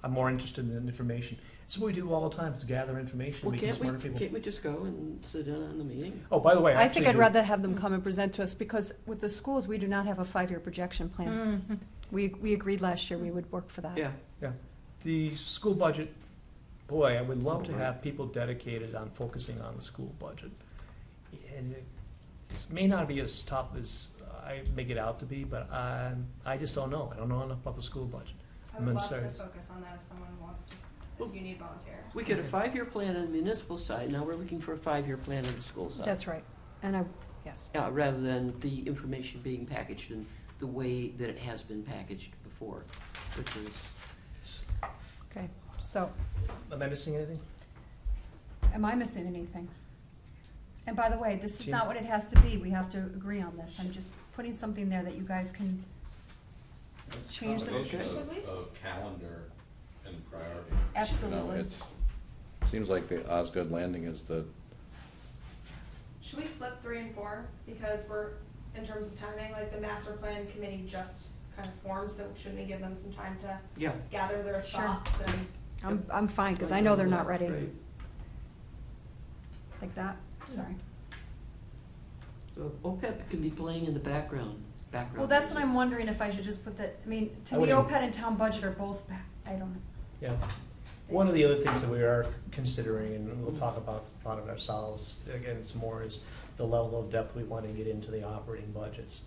D: I'm more interested in information. It's what we do all the time, is gather information,
B: Well,
D: making
B: can't
D: smarter people.
B: we just go and sit in on the meeting?
D: Oh, by the way,
A: I think
D: actually
A: I'd
D: do-
A: rather have them come and present to us, because with the schools, we do not have a 5-year projection plan. We agreed last year we would work for that.
B: Yeah.
D: The school budget, boy, I would love to have people dedicated on focusing on the school budget. And it may not be as tough as I make it out to be, but I just don't know. I don't know enough about the school budget.
F: I
D: I'm
F: would
D: in
F: love to
D: serious.
F: focus on that if someone wants to, if you need volunteers.
B: We get a 5-year plan on the municipal side, now we're looking for a 5-year plan on the school side.
A: That's right. And yes.
B: Rather than the information being packaged in the way that it has been packaged before, which is,
A: Okay, so
D: Am I missing anything?
A: am I missing anything? And by the way, this is
D: Jean?
A: not what it has to be. We have to agree on this. I'm just putting something there that you guys can change the.
E: Combination
F: Should we?
E: of calendar and priority.
A: Absolutely.
E: It seems like the Osgood Landing is the,
F: Should we flip 3 and 4? Because we're, in terms of timing, like the master plan committee just kind of formed, so shouldn't we give them some time to
B: yeah.
F: gather their
A: Sure.
F: thoughts and
A: I'm fine, because I know they're not ready.
B: Right.
A: Like that, sorry.
B: So OPEB can be playing in the background.
A: Well, that's what I'm wondering, if I should just put that, I mean, to
D: I
A: me,
D: wouldn't-
A: OPED and town budget are both, I don't know.
D: Yeah. One of the other things that we are considering, and we'll talk about it ourselves, again, some more, is the level of depth we want to get into the operating budgets.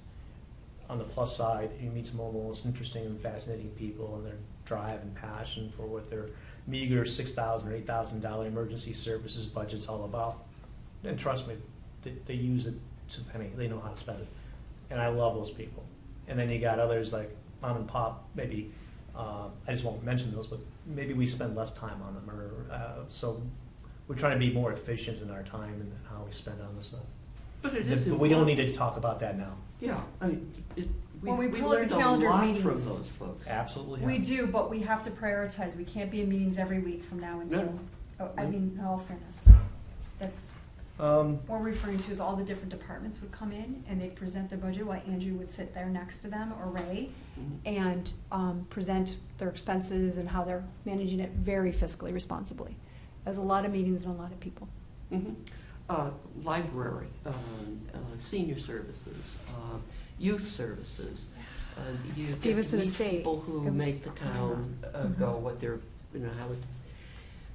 D: On the plus side, you meet some of the most interesting and fascinating people and their drive and passion for what their meager $6,000 or $8,000 emergency services budget's all about. And trust me, they use it to the penny. They know how to spend it. And I love those people. And then you got others like mom and pop, maybe, I just won't mention those, but maybe we spend less time on them, or so we're trying to be more efficient in our time and how we spend on this stuff.
B: But it is
D: But we don't
B: important.
D: need to talk about that now.
B: Yeah, I mean,
J: When we
B: we
J: pull up
B: learned
J: the
B: a
J: calendar
B: lot from
J: meetings,
B: those folks.
D: Absolutely.
J: We
D: have.
J: do, but we have to prioritize. We can't be in meetings every week from now until,
B: No.
J: oh, I
B: No.
J: mean, in all fairness. That's,
D: Um,
J: what we're referring to is all the different departments would come in and they'd present their budget while Andrew would sit there next to them, or Ray,
B: Mhm.
J: and present their expenses and how they're managing it very fiscally responsibly. There's a lot of meetings and a lot of people.
B: Mhm. Library, senior services, youth services. You get to
J: Stevenson
B: meet
J: Estate.
B: people who
J: It was-
B: make the town
J: Mhm.
B: go what they're, how it,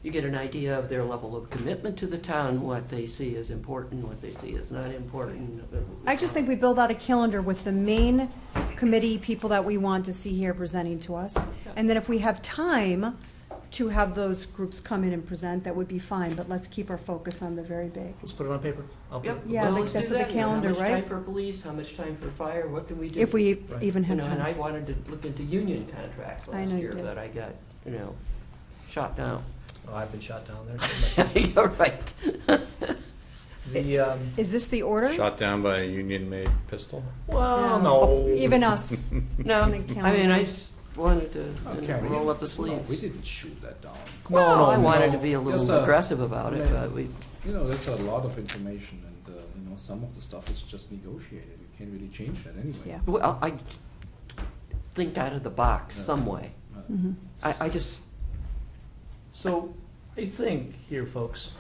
B: you get an idea of their level of commitment to the town, what they see as important, what they see as not important.
J: I just think we build out a calendar with the main committee people that we want to see here presenting to us. And then if we have time to have those groups come in and present, that would be fine, but let's keep our focus on the very big.
D: let's put it on paper. I'll put
B: Yep.
D: it-
J: Yeah,
B: well,
J: like
B: let's
J: that's
B: do
J: what the
B: that. You know,
J: calendar,
B: How much
J: right?
B: time for police, how much time for fire, what can we do?
J: If we
D: Right.
J: even have
B: And I
J: time.
B: wanted to look into union contracts
J: I
B: last
J: know you
B: year,
J: did.
B: but I got, shot down.
D: Oh, I've been shot down there.
B: You're right.
D: The,
J: Is this the order?
E: Shot down by a union-made pistol?
D: well, no.
J: Even us.
B: No,
J: On the
B: I mean,
J: calendar.
B: I just wanted to
G: Okay,
B: roll up the
G: no,
B: sleeves.
G: we didn't shoot that down.
B: Well, I wanted
G: no.
B: to be a little
G: There's a-
B: aggressive about it,
G: Yeah.
B: but we,
G: You know, there's a lot of information, and some of the stuff is just negotiated. We can't really change that anyway.
J: Yeah.
B: well, I think out of the box
G: Yeah.
B: some way.
J: Mhm.
B: I just,
D: So I think here, folks,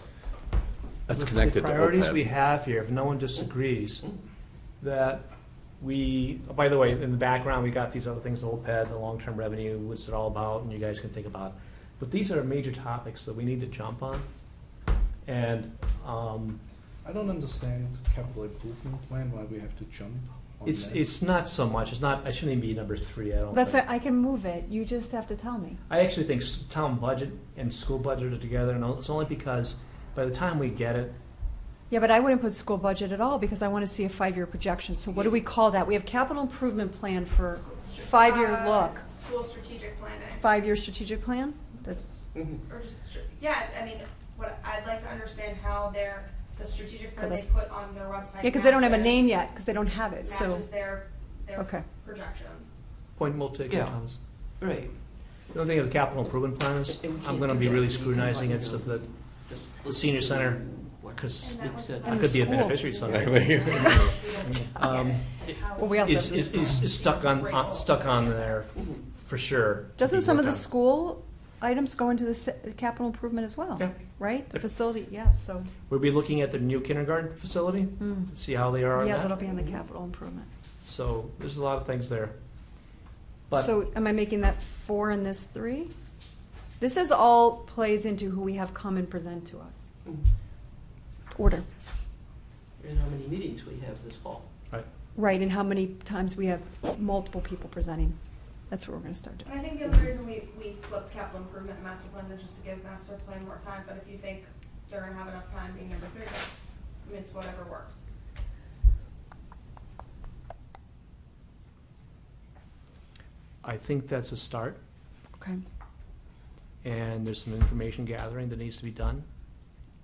E: That's
D: with
E: connected
D: the
E: to
D: priorities
E: OPEB.
D: we have here, if no one disagrees, that by the way, in the background, we got these other things, the OPEB, the long-term revenue, what's it all about, and you guys can think about. But these are major topics that we need to jump on. And
G: I don't understand capital improvement plan, why we have to jump on that.
D: it's not so much, it's not, I shouldn't even be number 3, I don't
J: That's,
D: think.
J: I can move it. You just have to tell me.
D: I actually think town budget and school budget are together, and it's only because by the time we get it,
J: Yeah, but I wouldn't put school budget at all because I want to see a 5-year projection. So what do we call that? We have capital improvement plan for 5-year look.
F: School strategic planning.
J: 5-year strategic plan? That's,
F: Or just, yeah, I mean, what, I'd like to understand how the strategic plan they
J: that's-
F: put on their website.
J: yeah, because they don't have a
F: matches-
J: name yet, because they don't have it, so.
F: Matches their
J: Okay.
F: projections.
D: point well taken,
B: Yeah.
D: Thomas.
B: right.
D: The only thing with the capital improvement plan is,
B: And we
D: I'm
B: can't
D: gonna
B: do
D: be
B: that.
D: really
B: We can't,
D: scrutinizing it
B: you
D: so
B: know,
D: that
B: just
D: the senior center,
B: what
D: because
F: And that
B: Nick
F: was-
B: said.
D: I
J: And
D: could
J: the
D: be a
J: school.
D: beneficiary someday.
J: Well, we also have
D: Is
J: this.
D: stuck on there for sure. to
J: Doesn't
D: be
J: some of the
D: worked on.
J: school items go into the capital improvement as well?
D: Yeah.
J: Right? The
D: Yeah.
J: facility, yeah, so.
D: We'll be looking at the new kindergarten facility, see how they are on
J: Yeah,
D: that.
J: that'll be on the capital improvement.
D: So there's a lot of things there. But
J: So am I making that 4 and this 3? This is all plays into who we have come and present to us. Order.
B: And how many meetings we have this fall.
J: Right, and how many times we have multiple people presenting. That's what we're gonna start doing.
F: And I think the other reason we flipped capital improvement and master plan is just to give master plan more time, but if you think they're gonna have enough time being number 3, it's whatever works.
D: I think that's a start,
J: Okay.
D: and there's some information gathering that needs to be done.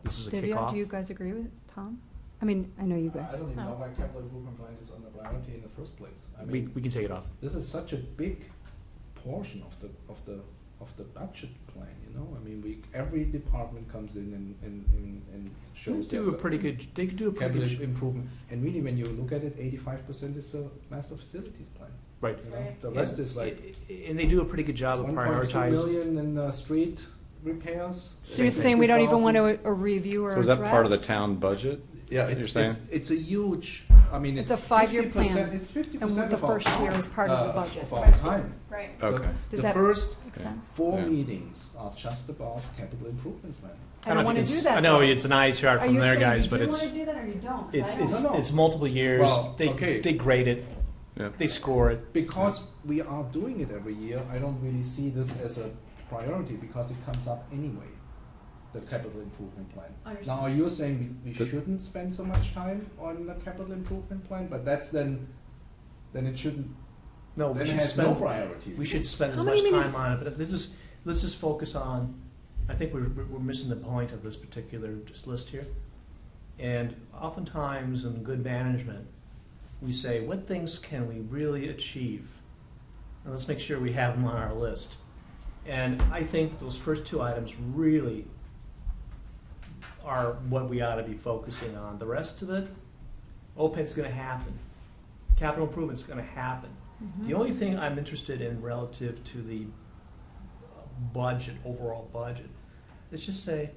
D: This is a
J: Divya,
D: kickoff.
J: do you guys agree with Tom? I mean, I know you guys.
G: I don't even
J: Oh.
G: know why capital improvement plan is on the priority in the first place. I
D: We
G: mean,
D: can take it off.
G: this is such a big portion of the budget plan, you know? I mean, every department comes in and shows.
D: They do a pretty good, they could do a pretty
G: Capital
D: good,
G: improvement, and really, when you look at it, 85% is a master facilities plan.
D: right.
G: You know,
F: Right.
G: the rest is like
D: And they do a pretty good job of
G: 1.2
D: prioritizing.
G: million in street repairs.
J: So you're saying we don't even want to review or
E: So is that part of the
J: address?
E: town budget?
G: Yeah,
E: You're saying?
G: it's a huge, I mean.
J: It's a 5-year plan.
G: 50%. It's 50%
J: And the
G: of our
J: first year
G: time,
J: is part of the budget.
G: Of our time.
F: Right.
E: Okay.
J: Does
G: The
J: that
G: first
J: make sense?
G: 4
E: Yeah.
G: meetings are just about capital improvement plan.
J: I don't want to do that.
D: I know,
J: though.
D: it's an eye chart
J: Are
D: from
J: you
D: there,
J: saying
D: guys,
J: you
D: but
J: do
D: it's,
J: want to do that or you don't? 'Cause
D: it's,
J: I don't.
D: it's,
G: No, no.
D: it's multiple years.
G: Well,
D: They,
G: okay.
D: they grade it,
E: Yeah.
D: they score it.
G: Because we are doing it every year, I don't really see this as a priority because it comes up anyway, the capital improvement plan.
J: Understood.
G: Now, you're saying we
E: The-
G: shouldn't spend so much time on the capital improvement plan, but that's then it shouldn't,
D: No, we
G: then it
D: should
G: has no
D: spend,
G: priority.
D: we should spend
J: How
D: as
J: many
D: much time
J: minutes-
D: on it, but let's just focus on, I think we're missing the point of this particular just list here. And oftentimes in good management, we say, what things can we really achieve? And let's make sure we have them on our list. And I think those first two items really are what we ought to be focusing on. The rest of it, OPED's going to happen. Capital improvement's going to happen. The only thing I'm interested in relative to the budget, overall budget, is just say,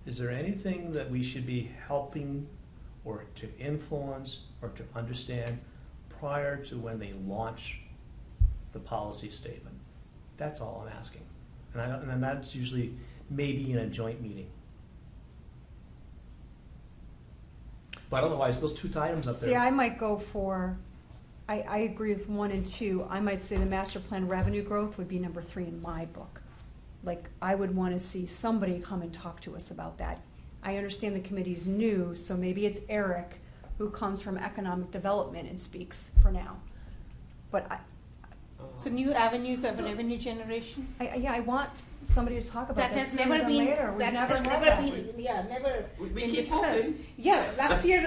D: is there anything that we should be helping or to influence or to understand prior to when they launch the policy statement? That's all I'm asking. And that's usually maybe in a joint meeting. But otherwise, those two items up there.
J: See, I might go for, I agree with 1 and 2. I might say the master plan revenue growth would be number 3 in my book. Like, I would want to see somebody come and talk to us about that. I understand the committee's new, so maybe it's Eric who comes from economic development and speaks for now. But
I: So new avenues of revenue generation?
J: I want somebody to talk about
I: That
J: that
I: has
J: sooner
I: never
J: than
I: been,
J: later. We've
I: that
J: never
I: has
J: had
I: never
J: that.
I: been, yeah, never
B: We
I: been
B: keep
I: discussed.
B: hoping.
I: Yeah, last year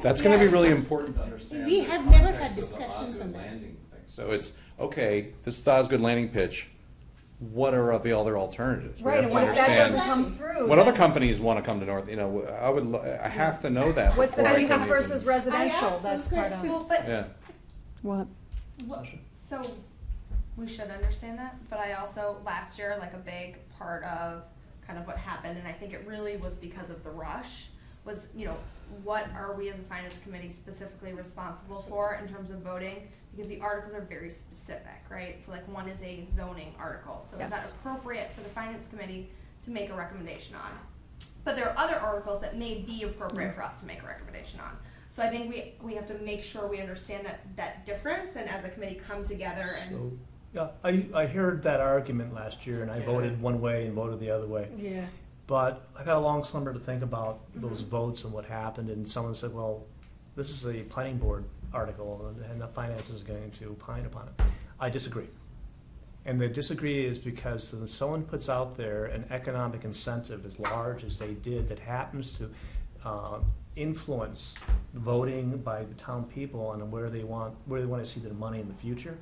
E: That's going to be
I: yeah.
E: really important to understand.
I: We
E: the
I: have never
E: context
I: had
E: of the
I: discussions on
E: Osgood
I: that.
E: landing thing. So it's, okay, this is the Osgood landing pitch. What are the other alternatives? We
J: Right,
E: have
J: and
E: to
J: what if that
E: understand
J: doesn't come through?
E: what other
J: then
E: companies want to come to North, I have to know that.
J: What's the
E: before I
J: business
E: can
J: versus
E: even-
J: residential?
I: asked
J: That's
I: those
J: part of.
I: questions.
F: But
E: Yeah.
A: What?
D: Sasha?
F: So, we should understand that, but I also, last year, like a big part of kind of what happened, and I think it really was because of the rush, was, what are we as a finance committee specifically responsible for in terms of voting? Because the articles are very specific, right? So like one is a zoning article, so is that
J: Yes.
F: appropriate for the finance committee to make a recommendation on? But there are other articles that may be appropriate for us to make a recommendation on. So I think we have to make sure we understand that difference, and as a committee come together and.
D: So, yeah, I heard that argument last year, and I voted one way and voted the other way.
I: Yeah.
D: But I got a long slumber to think about those votes and what happened, and someone said, well, this is a planning board article, and the finance is going to opine upon it. I disagree. And the disagree is because when someone puts out there an economic incentive as large as they did that happens to influence voting by the town people on where they want to see their money in the future,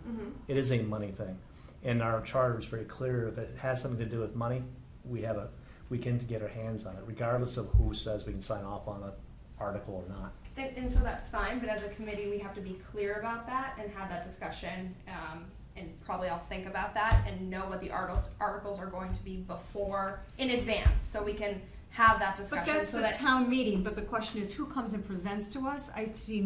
D: it is a money thing. And our charter is very clear, if it has something to do with money, we can get our hands on it, regardless of who says we can sign off on an article or not.
F: And so that's fine, but as a committee, we have to be clear about that and have that discussion, and probably I'll think about that and know what the articles are going to be in advance, so we can have that discussion.
J: But that's
F: so
J: the
F: that
J: town meeting, but the question is who comes and presents to us? I see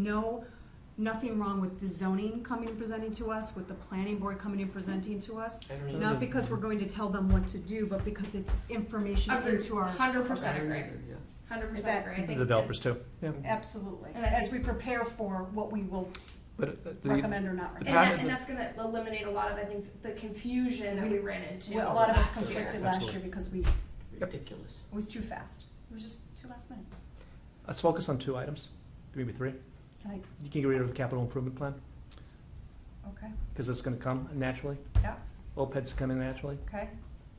J: nothing wrong with the zoning coming and presenting to us, with the planning board coming and presenting to us.
B: I don't
J: Not
B: know.
J: because we're going to tell them what to do, but because it's information into our.
F: 100% agree.
B: Yeah.
F: 100%
J: Is that-
F: agree. I
D: The
F: think
D: developers too, yeah.
J: Absolutely,
F: And I
J: as
F: think-
J: we prepare for what we will
D: But
J: recommend or not
F: And,
J: recommend.
F: and that's going to eliminate a lot of, I think, the confusion that we ran into.
J: A lot of us
F: last year.
J: conflicted last year because it
B: Ridiculous.
J: was too fast. It was just too last minute.
D: let's focus on 2 items, maybe 3.
J: Can I,
D: You can get rid of the capital improvement plan,
J: okay,
D: because it's going to come naturally.
J: yeah,
D: OPED's coming naturally.
J: okay.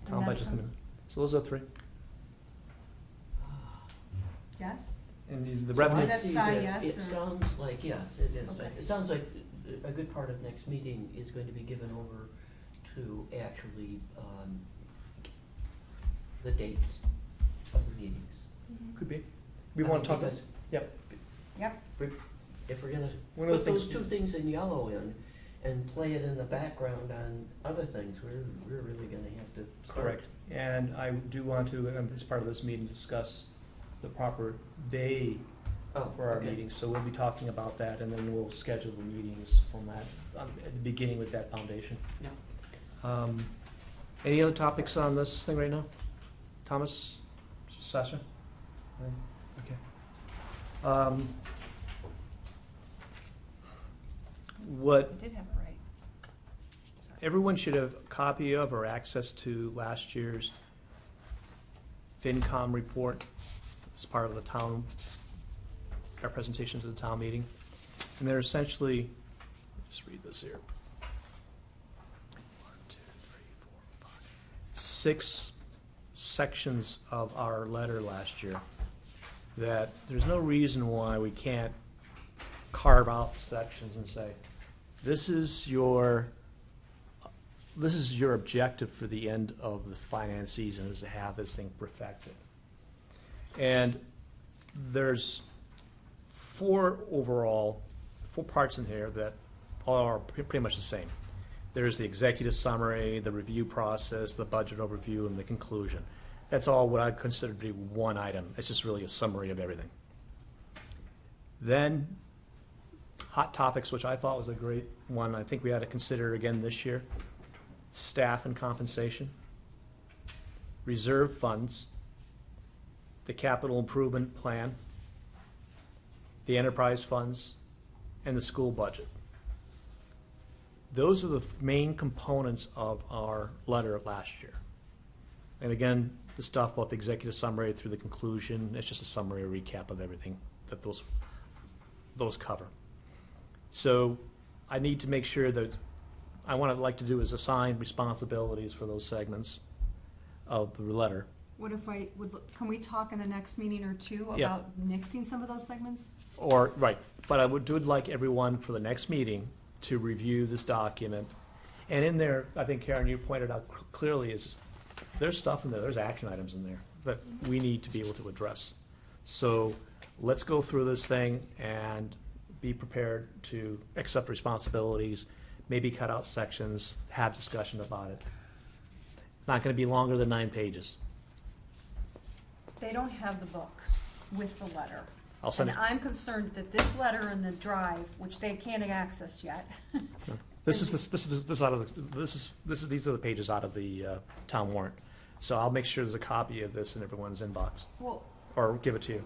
J: And
D: Town
J: that's
D: budget's coming. So those are 3.
J: Yes?
D: And the
B: So I
D: revenue.
J: Is that
B: see
J: sign yes,
B: It
J: or-
B: sounds like, yes, it is.
J: Okay.
B: It sounds like a good part of next meeting is going to be given over to actually the dates of the meetings.
D: Could be. We want to talk about,
B: Because
D: yep.
J: Yep.
B: if we're gonna
D: One of the
B: put those
D: things-
B: 2 things in yellow and play it in the background on other things, we're really gonna have to start.
D: Correct. And I do want to, as part of this meeting, discuss the proper day
B: Oh,
D: for our
B: okay.
D: meetings. So we'll be talking about that, and then we'll schedule the meetings from that, at the beginning with that foundation.
B: Yeah.
D: Any other topics on this thing right now? Thomas, Sasha? Okay. What
J: I did have it right. Sorry.
D: everyone should have a copy of or access to last year's FinCom report as part of the town, our presentation to the town meeting. And they're essentially, just read this here. 1, 2, 3, 4, 5. 6 sections of our letter last year that there's no reason why we can't carve out sections and say, this is your objective for the end of the finance season, is to have this thing perfected. And there's four parts in here that all are pretty much the same. There's the executive summary, the review process, the budget overview, and the conclusion. That's all what I consider to be one item. It's just really a summary of everything. Then, hot topics, which I thought was a great one, I think we ought to consider again this year. Staff and compensation, reserve funds, the capital improvement plan, the enterprise funds, and the school budget. Those are the main components of our letter last year. And again, the stuff about the executive summary through the conclusion, it's just a summary, a recap of everything that those cover. So I need to make sure that what I'd like to do is assign responsibilities for those segments of the letter.
J: What if can we talk in the next meeting or two
D: Yeah.
J: about nixing some of those segments?
D: Right, but I would like everyone for the next meeting to review this document. And in there, I think, Karen, you pointed out clearly, there's stuff in there, there's action items in there that we need to be able to address. So let's go through this thing and be prepared to accept responsibilities, maybe cut out sections, have discussion about it. It's not going to be longer than 9 pages.
J: They don't have the book with the letter.
D: I'll send
J: And
D: it.
J: I'm concerned that this letter in the drive, which they can't access yet.
D: These are the pages out of the town warrant. So I'll make sure there's a copy of this in everyone's inbox,
J: Well,
D: or give it to you.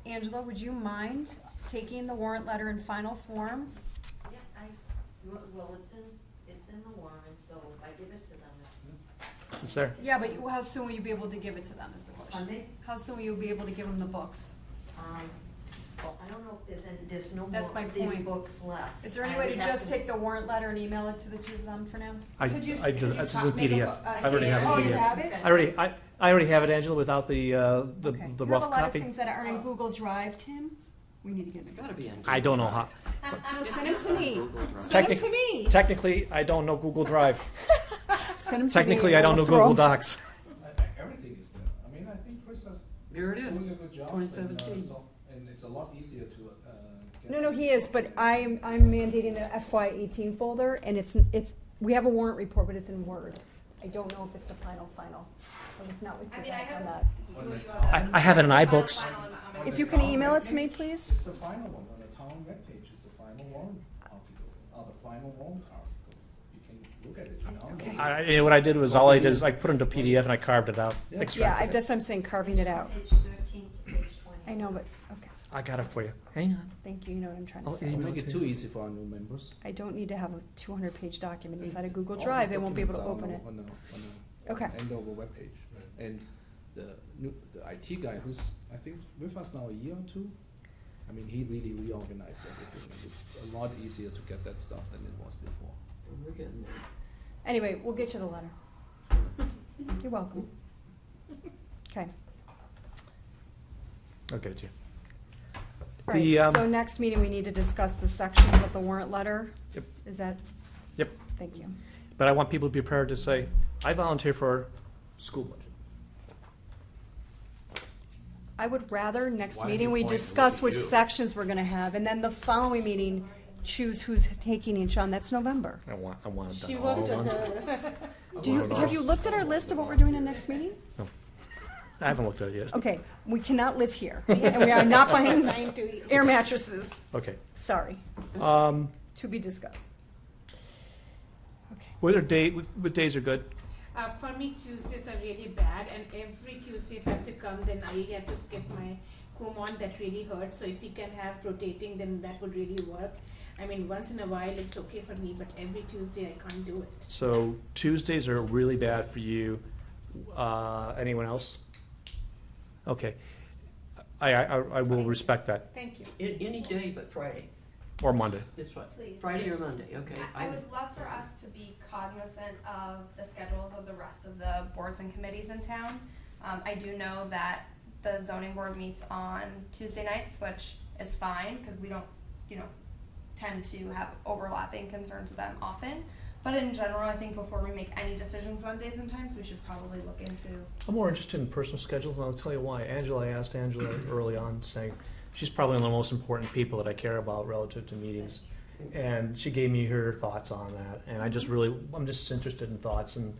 J: Angela, would you mind taking the warrant letter in final form?
C: Yeah, well, it's in the warrant, so if I give it to them,
D: It's there.
J: Yeah, but how soon will you be able to give it to them is the question.
C: Pardon me?
J: How soon will you be able to give them the books?
C: Well, I don't know if there's no
J: That's
C: more
J: my
C: of these
J: point.
C: books left.
J: Is there any
C: I
J: way
C: would
J: to
C: have
J: just take the warrant letter and email it to the two of them for now?
D: This is in PDF. I already have
J: Oh,
D: it in
J: you
D: PDF.
J: have it?
D: I already have it, Angela, without the
J: Okay.
D: the
J: You have
D: rough
J: a lot of
D: copy.
J: things that aren't in Google Drive, Tim. We need to get
B: It's
J: them.
B: gotta be on.
D: I don't know how.
J: No, send them to me.
B: Google Drive.
J: Send them to me.
D: Technically, I don't know Google Drive.
J: Send them to me.
D: Technically, I don't know
J: I'll throw
D: Google
J: 'em.
D: Docs.
G: Everything is there. I mean, I think Chris has
B: Here it is,
G: doing a good job.
B: 2017.
G: And it's a lot easier to get.
A: No, he is, but I'm mandating the FY18 folder, and we have a warrant report, but it's in Word. I don't know if it's the final, so it's not with
F: I
A: you
F: mean, I
A: guys on
F: have.
A: that.
D: I have it in iBooks.
A: If you can email it to me, please.
G: It's the final one on the town webpage. It's the final warrant articles, the final warrant articles. You can look at it now.
D: What I did was, all I did is I put it into PDF and I carved it out.
G: Yeah.
A: Yeah,
D: extracted it.
A: that's what I'm saying, carving it out.
C: Page 13 to page 20.
A: I know, but, okay,
D: I got it for you. Hang on.
A: thank you, you know what I'm trying to
D: Oh,
A: say.
G: Don't make it too easy for our new members.
A: I don't need to have a 200-page document inside a Google Drive, they won't be able to open it.
G: On the
A: Okay.
G: Andover webpage. And the IT guy who's, I think, with us now a year or two, I mean, he really reorganized everything. And it's a lot easier to get that stuff than it was before.
B: We're getting there.
A: Anyway, we'll get you the letter. You're welcome. Okay.
D: Okay, Jim.
A: All
D: The,
A: right, so next meeting, we need to discuss the sections of the warrant letter.
D: Yep.
A: Is that?
D: Yep.
A: Thank you.
D: But I want people to be prepared to say, I volunteer for school budget.
A: I would rather next
K: Why don't
A: meeting,
K: you
A: we
K: point and
A: discuss
K: look at
A: which
K: you?
A: sections we're gonna have, and then the following meeting, choose who's taking each on. That's November.
D: I want it
I: She
D: done all
I: worked
D: at
I: on
D: once.
A: Have you looked at our list of what we're doing in next meeting?
D: I haven't looked at it yet.
A: Okay, we cannot live here, and we are not buying
I: assigned to you.
A: air mattresses.
D: Okay.
A: Sorry,
D: Um,
A: to be discussed. Okay.
D: what days are good?
I: For me, Tuesdays are really bad, and every Tuesday if I have to come, then I have to skip my Kumon. That really hurts. So if we can have rotating, then that would really work. I mean, once in a while it's okay for me, but every Tuesday I can't do it.
D: So Tuesdays are really bad for you. Anyone else? Okay. I will respect that.
I: Thank you.
B: Any day but Friday.
D: Or Monday.
B: It's fine.
F: Please.
B: Friday or Monday, okay.
F: I would love for us to be cognizant of the schedules of the rest of the boards and committees in town. I do know that the zoning board meets on Tuesday nights, which is fine, because we don't, tend to have overlapping concerns with them often. But in general, I think before we make any decisions on days and times, we should probably look into.
D: I'm more interested in personal schedules, and I'll tell you why. I asked Angela early on, saying she's probably one of the most important people that I care about relative to meetings. And she gave me her thoughts on that, and I'm just interested in thoughts. And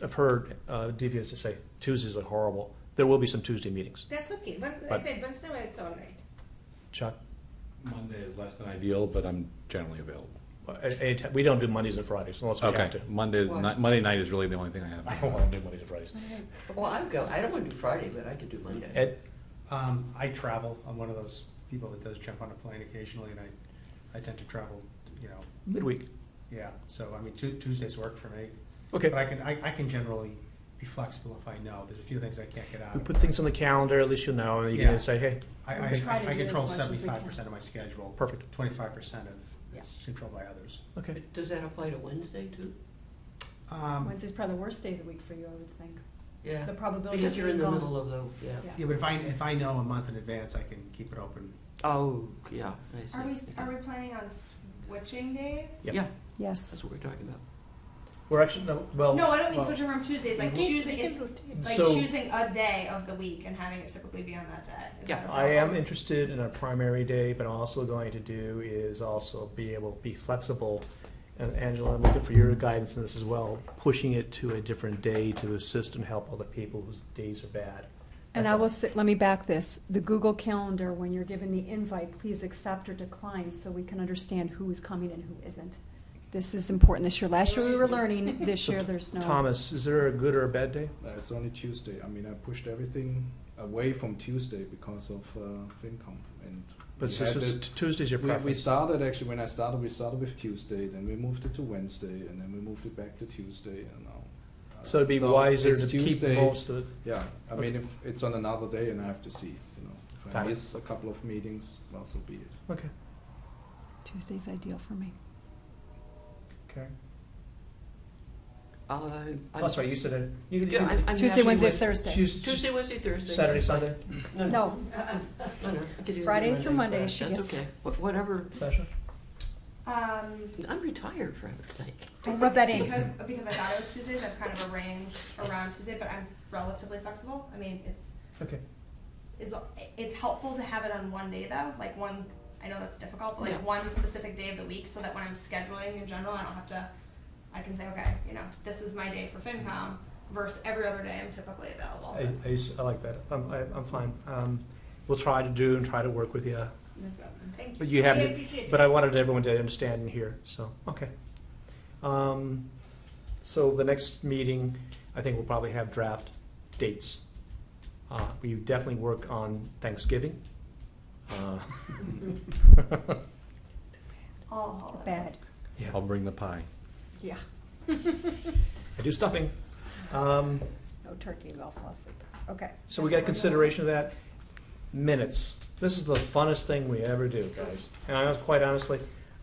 D: I've heard Divya to say Tuesdays are horrible. There will be some Tuesday meetings.
I: That's okay, but I said once in a while it's all right.
D: Chuck,
E: Monday is less than ideal, but I'm generally available.
D: anytime, we don't do Mondays and Fridays unless we have
E: Okay,
D: to.
E: Monday
B: What?
E: Monday night is really the only thing I have.
D: I don't want to do Mondays and Fridays.
B: Well, I don't want to do Friday, but I could do Monday.
D: Ed,
H: I travel. I'm one of those people that does jump on a plane occasionally, and I tend to travel,
D: midweek.
H: yeah. So, I mean, Tuesdays work for me.
D: Okay.
H: But I can generally be flexible if I know. There's a few things I can't get out
D: We
H: of.
D: put things on the calendar, at least you'll know, and you
H: Yeah.
D: can say, hey,
H: I
J: Try to do
H: control
J: as much as we
H: 75% of my schedule.
D: Perfect.
H: 25% of
J: Yeah.
H: is controlled by others.
D: okay.
B: Does that apply to Wednesday too?
J: Wednesday's probably the worst day of the week for you, I would think.
B: Yeah.
J: The probability
B: Because
J: of
B: you're in
J: you
B: the
J: going-
B: middle of the, yeah.
H: Yeah, but if I know a month in advance, I can keep it open.
B: Oh, yeah, I see.
F: Are we planning on switching days?
D: Yep.
B: Yeah,
A: Yes.
B: that's what we're talking about.
D: We're actually, no, well.
F: No, I don't mean
D: well,
F: switching from Tuesdays, like choosing, it's like
D: So-
F: choosing a day of the week and having it typically be on that day. Is
B: Yeah.
F: that a
D: I am
F: problem?
D: interested in a primary day, but I'm also going to do is also be able to be flexible. And Angela, I'm looking for your guidance in this as well, pushing it to a different day to assist and help other people whose days are bad.
A: And
D: That's
A: I
D: all.
A: will say, let me back this. The Google Calendar, when you're given the invite, please accept or decline so we can understand who is coming and who isn't. This is important this year. Last year we were learning, this year there's no.
D: Thomas, is there a good or a bad day?
G: It's only Tuesday. I mean, I pushed everything away from Tuesday because of FinCom. And
D: But
G: we had this-
D: Tuesday's your
G: we
D: preference.
G: started, actually, when I started, we started with Tuesday, then we moved it to Wednesday, and then we moved it back to Tuesday, and now.
D: So it'd be wiser
G: it's
D: to keep
G: Tuesday.
D: most of it.
G: Yeah, I mean, if it's on another day, and I have to see, if I
D: Got it.
G: miss a couple of meetings, well, so be it.
D: Okay.
A: Tuesday's ideal for me.
D: Okay.
B: I'm-
D: Oh, that's right, you said it. You
B: Yeah, I'm
A: Tuesday,
B: happy
A: Wednesday,
B: with
A: Thursday.
B: Tuesday, Wednesday, Thursday.
D: Saturday,
B: that's fine.
D: Sunday,
B: No,
A: No,
B: no, I could do
A: Friday through Monday,
B: but
A: she
B: that's
A: gets-
B: okay. Whatever,
D: Sasha?
B: I'm retired, for heaven's sake.
A: don't rub that in.
F: Because I thought it was Tuesdays, I've kind of arranged around Tuesday, but I'm relatively flexible. I mean,
D: Okay.
F: it's helpful to have it on one day though, like one, I know that's difficult, but like
B: Yeah.
F: one specific day of the week, so that when I'm scheduling in general, I don't have to, I can say, okay, this is my day for FinCom versus every other day I'm typically available.
D: I like that. I'm fine. We'll try to work with you.
I: No problem. Thank you.
D: But you
I: I
D: have,
I: appreciate it.
D: but I wanted everyone to understand and hear, so, okay. So the next meeting, I think we'll probably have draft dates. We definitely work on Thanksgiving.
F: All holidays.
A: Bad.
D: Yeah,
E: I'll bring the pie.
A: Yeah.
D: I do stuffing.
A: No turkey, we'll fall asleep. Okay.
D: So we got consideration of that. Minutes. This is the funnest thing we ever do, guys. And I was quite honestly,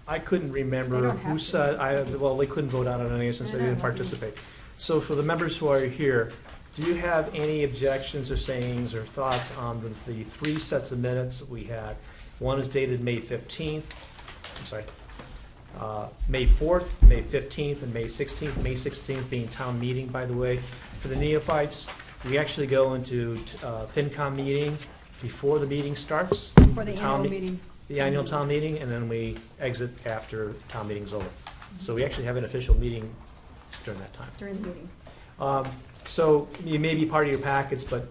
D: I couldn't
A: They
D: remember
A: don't
D: who
A: have
D: said, well, they couldn't vote on it anyway since they didn't participate. So for the members who are here, do you have any objections or sayings or thoughts on the three sets of minutes that we had? One is dated May 15th, I'm sorry, May 4th, May 15th, and May 16th. May 16th being town meeting, by the way. For the neophytes, we actually go into FinCom meeting before the meeting starts.
A: For the
D: town
A: annual
D: me-
A: meeting.
D: The annual town meeting, and then we exit after town meeting's over. So we actually have an official meeting during that time.
A: During the meeting.
D: So you may be part of your packets, but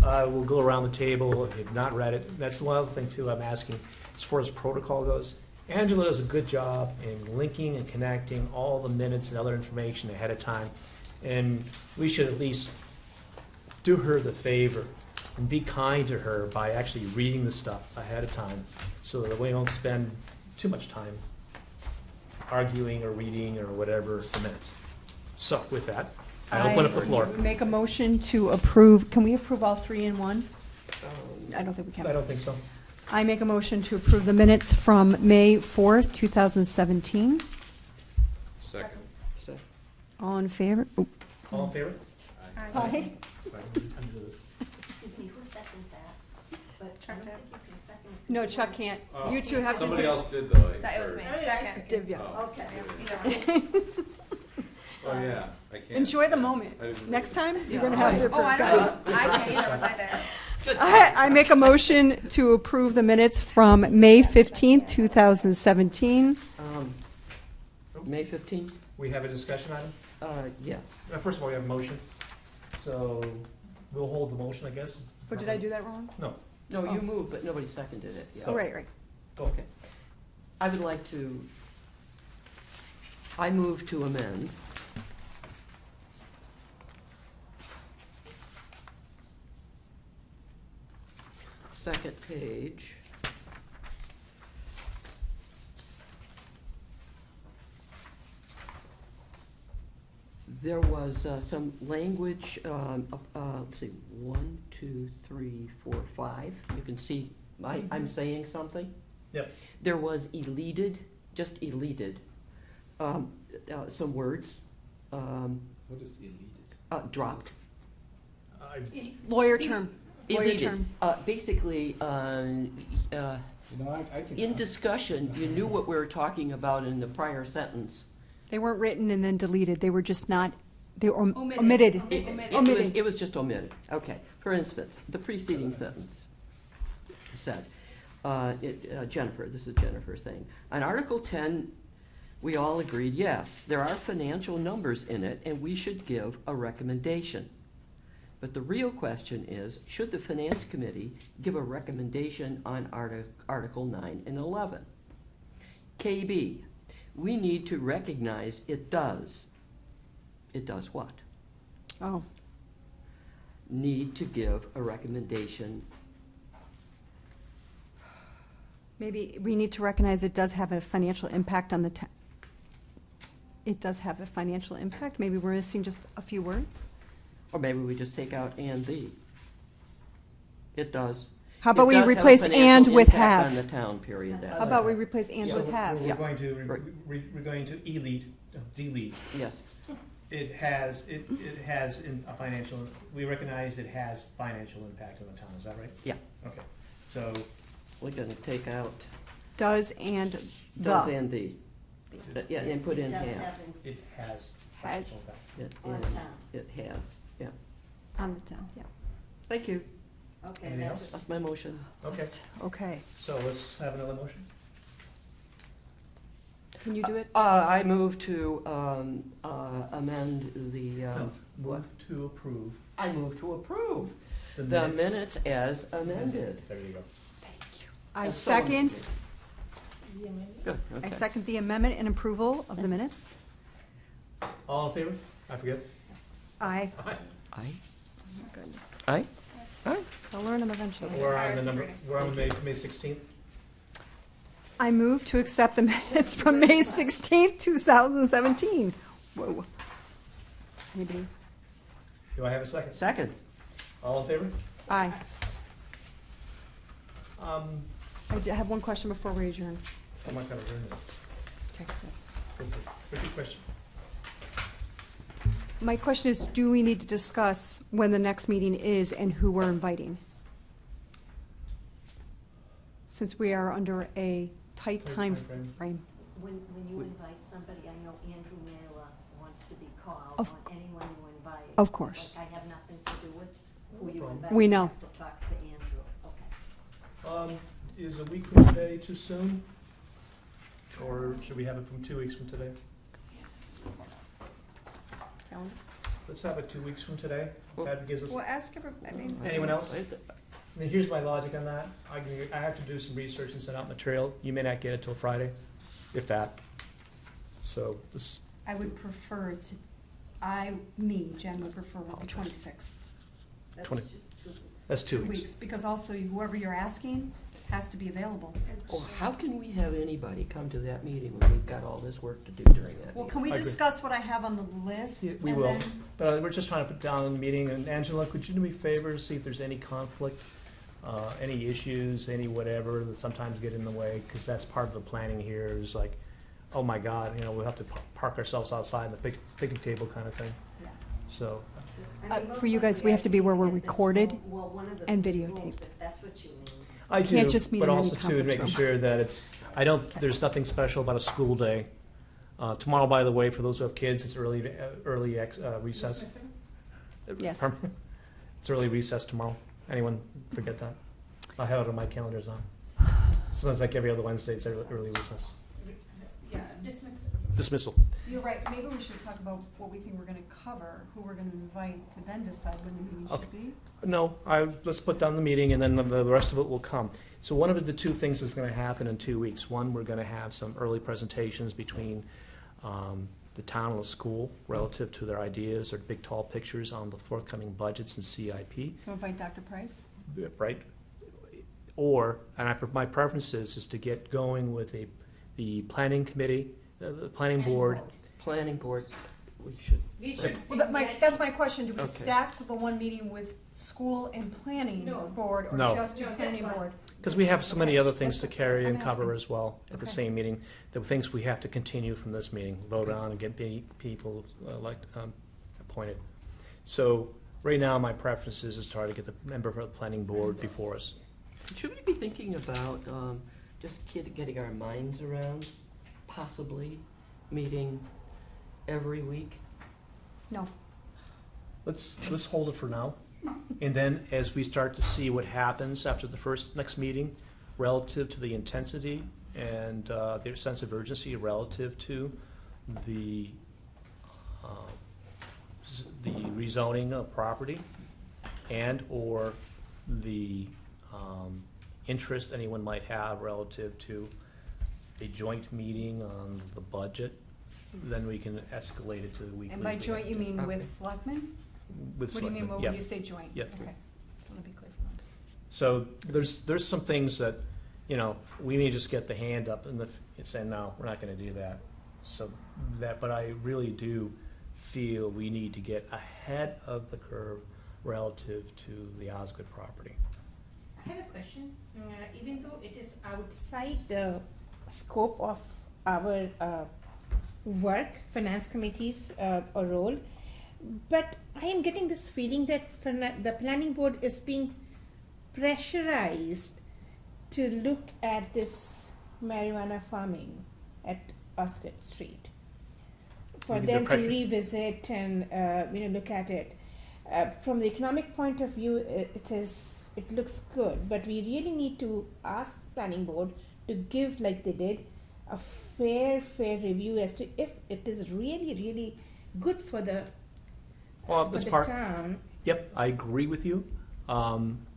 D: we'll go around the table if you've not read it. That's one other thing, too, I'm asking, as far as protocol goes. Angela does a good job in linking and connecting all the minutes and other information ahead of time. And we should at least do her the favor and be kind to her by actually reading the stuff ahead of time so that we don't spend too much time arguing or reading or whatever the minutes. So with that, I open up the floor.
A: Make a motion to approve, can we approve all three in one? I don't think we
D: I
A: can.
D: don't think so.
A: I make a motion to approve the minutes from May 4th, 2017.
E: Second.
B: So,
A: All in favor? Oh,
D: All in favor?
A: Aye.
I: Excuse me, who
F: Chuck did.
A: No, Chuck can't. You two have to
K: Somebody
A: do.
K: else did though.
F: So it was me. Second.
A: Divya.
K: Oh.
C: Okay.
F: Either one.
K: Oh, yeah, I can't.
A: Enjoy the
K: yeah.
A: moment.
K: I didn't
A: Next
K: really-
A: time, you're gonna have to
F: Oh, I
A: guys.
F: don't know. I can't either. Was I there?
A: I make a motion to approve the minutes from May 15th, 2017.
B: May 15th?
D: We have a discussion item?
B: Yes.
D: First of all, we have a motion, so we'll hold the motion, I guess.
A: Or did I do that wrong?
D: No.
B: No,
A: Oh.
B: you moved, but nobody seconded it. Yeah.
A: Oh, right.
B: Okay. I would like to, I move to amend second page. There was some language, let's see, 1, 2, 3, 4, 5. You can see, I'm saying something.
D: Yep.
B: There was deleted, just deleted, some words,
G: What is illegal?
B: dropped.
A: Lawyer term. Lawyer
B: Deleted.
A: term.
B: Basically,
G: You know, I can.
B: in discussion, you knew what we were talking about in the prior sentence.
A: They weren't written and then deleted. They were just not, they were
F: Omitted.
A: omitted.
F: Omitted.
B: It was just omitted. Okay. For instance, the preceding sentence said, Jennifer, this is Jennifer saying, on Article 10, we all agreed, yes, there are financial numbers in it, and we should give a recommendation. But the real question is, should the Finance Committee give a recommendation on Article 9 and 11? KB, we need to recognize it does. It does what?
A: Oh,
B: Need to give a recommendation.
A: maybe we need to recognize it does have a financial impact on the town. It does have a financial impact. Maybe we're missing just a few words.
B: Or maybe we just take out and the. It does.
A: How about
B: It
A: we
B: does have a
A: replace
B: financial
A: and with
B: impact on
A: have?
B: the town, period.
A: How about we replace and
D: So
A: with have?
D: We're
B: Yeah.
D: going to,
B: Right.
D: we're going to delete.
B: Yes,
D: It has a financial, we recognize it has financial impact on the town, is that right?
B: Yeah.
D: Okay, so,
B: we're gonna take out
A: Does and
B: does
A: the.
B: and the. Yeah, and put in
C: It does
B: have.
C: have
D: it has.
A: Has.
D: financial impact.
B: It
C: On
B: is-
C: town.
B: It has, yeah.
A: On the town, yeah.
B: Thank you.
C: Okay,
D: Anything
C: that's-
D: else?
B: That's my motion.
D: Okay,
A: Okay.
D: so let's have another motion.
A: Can you do it?
B: I move to amend the,
D: No,
B: what?
D: Move to approve
B: I move to approve
D: the
B: the
D: minutes.
B: minutes as amended.
D: There you go.
A: I
B: As someone-
A: second,
B: Good,
A: I
B: okay.
A: second the amendment and approval of the minutes.
D: All in favor? I forget.
A: Aye.
B: Aye?
A: Oh my goodness.
B: Aye? Aye?
A: I'll learn them eventually.
D: We're on the number, we're on May 16th.
A: I move to accept the minutes from May 16th, 2017. Whoa. Anybody?
D: Do I have a second?
B: Second.
D: All in favor?
A: Aye.
D: Um,
A: I have one question before we adjourn.
D: I'm not gonna ruin it.
A: Okay.
D: What's your question?
A: My question is, do we need to discuss when the next meeting is and who we're inviting? Since we are under a tight
D: Tight
A: time
D: timeframe.
A: frame.
C: When you invite somebody, I know Andrew Mailer wants to be called
A: Of-
C: on anyone you invite.
A: Of course.
C: Like I have nothing to do with who you
D: problem.
C: invite.
A: We
C: You
A: know.
C: have to talk to Andrew, okay.
D: Is a week from today too soon? Or should we have it from 2 weeks from today?
A: Calendar?
D: Let's have it 2 weeks from today.
B: Well-
D: That gives us,
A: Well, ask everybody, I mean,
D: anyone else? And here's my logic on that. I have to do some research and send out material. You may not get it till Friday, if that. So this,
J: I would prefer to, Jen would prefer the 26th.
C: That's
D: 20.
C: two-
D: that's 2
J: 2
D: weeks.
J: weeks, because also whoever you're asking has to be available.
B: Well, how can we have anybody come to that meeting when we've got all this work to do during that
J: Well,
B: meeting?
J: can we
D: I agree.
J: discuss what I have on the list?
D: Yeah, we
J: and
D: will.
J: then-
D: But we're just trying to put down in the meeting, and Angela, could you do me a favor, see if there's any conflict, any issues, any whatever that sometimes get in the way, because that's part of the planning here, is like, oh my God, we'll have to park ourselves outside in the picnic table kind of thing.
J: Yeah.
D: So,
C: I mean, most
A: for you guys, we have to be where we're
C: likely at this
A: recorded
C: point- well, one of the
A: and
C: rules,
A: videotaped.
C: if that's what you mean.
D: I do,
A: Can't just meet
D: but
A: in any
D: also too,
A: conference
D: making
A: room.
D: sure that there's nothing special about a school day. Tomorrow, by the way, for those who have kids, it's early recess.
I: Dismissal?
A: Yes.
D: Pardon? It's early recess tomorrow. Anyone forget that? I have it on my calendars on. Sometimes like every other Wednesday, it's early recess.
I: Yeah, dismissal.
D: Dismissal.
J: You're right, maybe we should talk about what we think we're gonna cover, who we're gonna invite, to then decide when the meeting
D: Okay.
J: should be.
D: No, let's put down the meeting, and then the rest of it will come. So one of the two things is going to happen in 2 weeks. One, we're going to have some early presentations between the town and the school relative to their ideas or big, tall pictures on the forthcoming budgets and CIP,
J: So invite Dr. Price?
D: right? Or, my preference is to get going with the planning committee, the planning board.
B: Planning board, we should,
I: We should.
J: Well, that's my question, do we
B: Okay.
J: stack the one meeting with school and planning
I: No.
J: board, or
D: No.
J: just do
I: No, that's
J: planning
I: fine.
J: board?
D: Because we have so many other things to
J: That's-
D: carry and
J: I'm
D: cover
J: asking.
D: as well at the
J: Okay.
D: same meeting, the things we have to continue from this meeting, vote on and get people appointed. So right now, my preference is to try to get the member of the planning board before us.
B: should we be thinking about just getting our minds around possibly meeting every week?
J: No.
D: Let's hold it for now. And then as we start to see what happens after the next meeting relative to the intensity and their sense of urgency relative to the rezoning of property and/or the interest anyone might have relative to a joint meeting on the budget, then we can escalate it to the weekly.
J: And by joint, you mean
B: Okay.
J: with selectmen?
D: With
J: What do you mean,
D: selectmen,
J: when
D: yeah.
J: you say joint?
D: Yeah.
J: Okay, so let me be clear for them.
D: So there's some things that, we may just get the hand up and say, no, we're not gonna do that. So but I really do feel we need to get ahead of the curve relative to the Osgood property.
I: I have a question. Even though it is outside the scope of our work, finance committee's role, but I am getting this feeling that the planning board is being pressurized to look at this marijuana farming at Osgood Street. For
D: You think they're
I: them to
D: pressure-
I: revisit and look at it. From the economic point of view, it looks good, but we really need to ask planning board to give, like they did, a fair review as to if it is really good for the
D: Well,
I: for
D: that's
I: the
D: part,
I: town.
D: yep, I agree with you.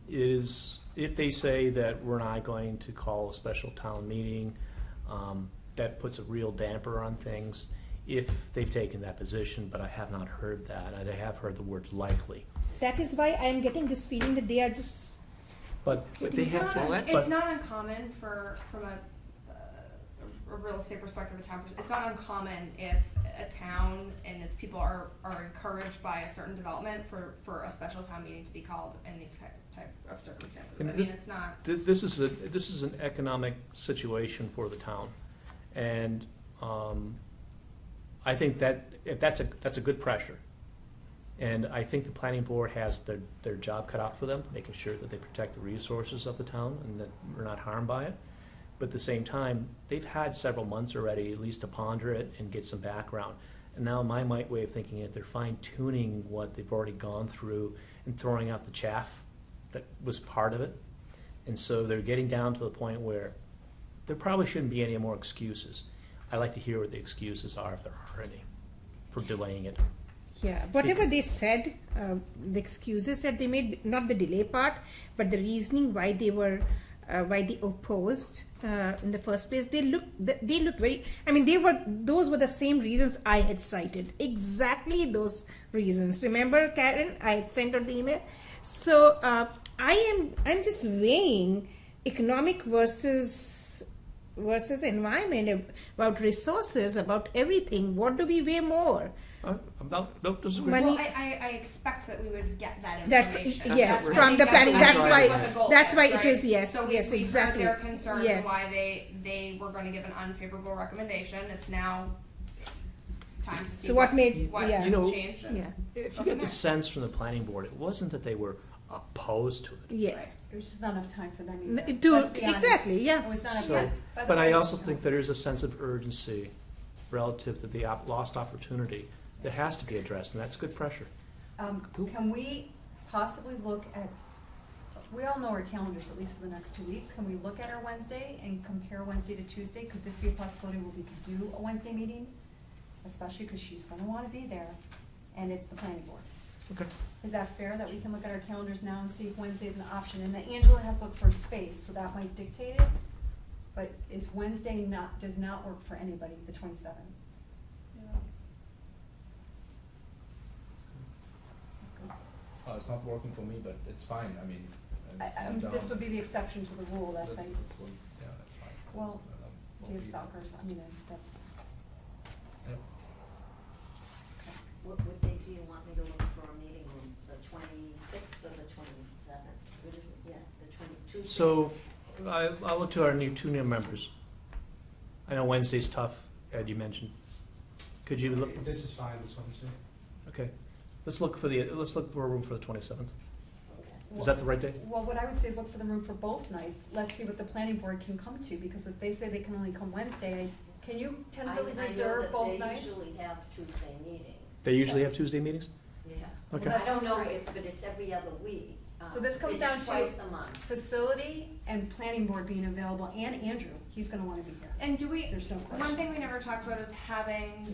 D: It is, if they say that we're not going to call a special town meeting, that puts a real damper on things, if they've taken that position, but I have not heard that. I have heard the word likely.
I: That is why I am getting this feeling that they are just
D: But they
F: It's
D: have
F: not,
D: to.
B: Well, that's-
F: it's not uncommon from a real estate perspective, it's not uncommon if a town and its people are encouraged by a certain development for a special town meeting to be called in these type of circumstances.
D: And
F: I
D: this-
F: mean, it's not.
D: This is an economic situation for the town, and I think that's a good pressure. And I think the planning board has their job cut out for them, making sure that they protect the resources of the town and that we're not harmed by it. But at the same time, they've had several months already, at least to ponder it and get some background. And now my way of thinking is they're fine tuning what they've already gone through and throwing out the chaff that was part of it. And so they're getting down to the point where there probably shouldn't be any more excuses. I like to hear what the excuses are, if there are any, for delaying it.
I: Yeah, whatever they said, the excuses that they made, not the delay part, but the reasoning why they opposed in the first place, they looked very. I mean, those were the same reasons I had cited, exactly those reasons. Remember, Karen, I had sent out the email. So I'm just weighing economic versus environment, about resources, about everything. What do we weigh more?
D: Don't disagree.
I: Money-
F: Well, I expect that we would get that
I: That
F: information.
I: yes,
B: what
I: from the planning. That's why.
F: what the goal
I: That's
F: is,
I: why
F: right?
I: it is. Yes,
F: So
I: yes,
F: we've
I: exactly.
F: heard their concerns
I: Yes.
F: and why they were going to give an unfavorable recommendation. It's now time to see
I: So what made-
F: what
I: yeah.
D: You know,
F: changed.
I: Yeah.
D: If you
F: Okay,
D: get the
F: next.
D: sense from the planning board, it wasn't that they were opposed to it.
I: Yes.
J: It was just not enough time for them either.
I: To,
J: Let's be honest.
I: exactly, yeah.
J: It was not enough
D: So,
J: time. By the
D: but I
J: way,
D: also think there is a sense of urgency relative to the lost opportunity that has to be addressed, and that's good pressure.
J: Can we possibly look at, we all know our calendars, at least for the next 2 weeks. Can we look at our Wednesday and compare Wednesday to Tuesday? Could this be a possibility where we could do a Wednesday meeting? Especially because she's gonna wanna be there, and it's the planning board.
D: Okay.
J: Is that fair, that we can look at our calendars now and see if Wednesday is an option? And that Angela has to look for space, so that might dictate it. But is Wednesday does not work for anybody, the 27th?
G: It's not working for me, but it's fine, I mean. it's not
J: This
G: down.
J: would be the exception to the rule, that's like,
G: That's one- yeah, that's fine.
J: well,
G: Won't
J: do you have
G: be-
J: soccer, I mean, that's,
G: Yep.
C: What date do you want me to look for a meeting on, the 26th or the 27th? Yeah, the 22nd.
D: So I'll look to our two new members. I know Wednesday's tough, Ed, you mentioned. Could you look,
H: This is fine, this Wednesday.
D: okay, let's look for a room for the 27th.
C: Okay.
D: Is that the right day?
J: well, what I would say is look for the room for both nights. Let's see what the planning board can come to, because if they say they can only come Wednesday, can you tentatively
C: I know
J: reserve
C: that
J: both nights?
C: They usually have Tuesday meetings.
D: They usually have
J: Yes.
D: Tuesday meetings?
C: Yeah.
D: Okay.
C: I don't know if, but it's every other week.
J: So this comes
C: It's
J: down to
C: twice a month.
J: facility and planning board being available, and Andrew, he's gonna wanna be here.
F: And do we,
J: There's no question.
F: one thing we never talked about is having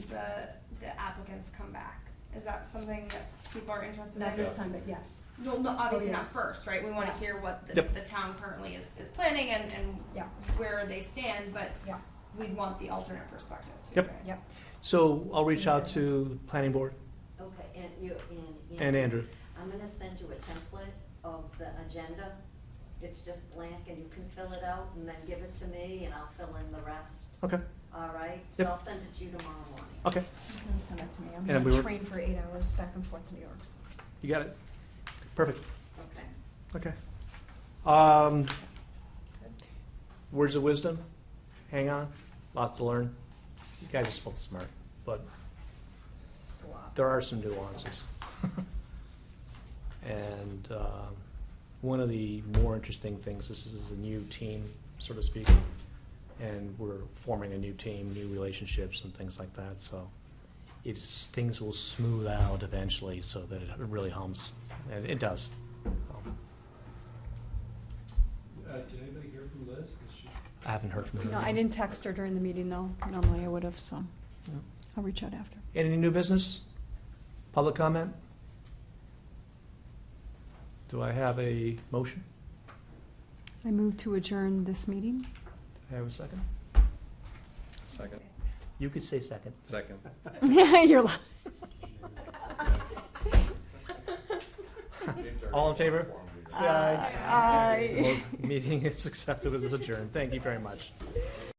F: the applicants come back. Is that something that people are interested in?
J: Not this time, but yes.
F: No, obviously
J: Oh, yeah.
F: not first, right? We wanna
J: Yes.
F: hear what
D: Yep.
F: the town currently is planning and
J: Yeah.
F: where they stand, but
J: Yeah.
F: we'd want the alternate perspective too,
D: Yep.
F: right?
J: Yep.
D: So I'll reach out to the planning board
C: Okay, and you,
D: and Andrew.
C: I'm gonna send you a template of the agenda. It's just blank and you can fill it out and then give it to me and I'll fill in the rest.
D: Okay,
C: All right? So
D: Yep.
C: I'll send it to you tomorrow morning.
D: okay,
J: You can send that to me. I'm
D: And we
J: gonna
D: were-
J: train for 8 hours back and forth to New York, so.
D: you got it. Perfect,
C: Okay.
D: okay. Words of wisdom, hang on, lots to learn. You guys are both smart, but
J: Just a lot.
D: there are some nuances. And one of the more interesting things, this is a new team, so to speak, and we're forming a new team, new relationships and things like that, so things will smooth out eventually so that it really hums, and it does.
K: Did anybody hear from Liz? Is she-
D: I haven't heard from
A: No,
D: them.
A: I didn't text her during the meeting, though. Normally I would have, so I'll reach out after.
D: Any new business? Public comment? Do I have a motion?
A: I move to adjourn this meeting.
D: Do I have a second?
K: Second.
D: You could say second.
K: Second.
A: You're li-
D: All in favor? Say aye.
A: Aye.
D: Well, meeting is accepted as adjourned. Thank you very much.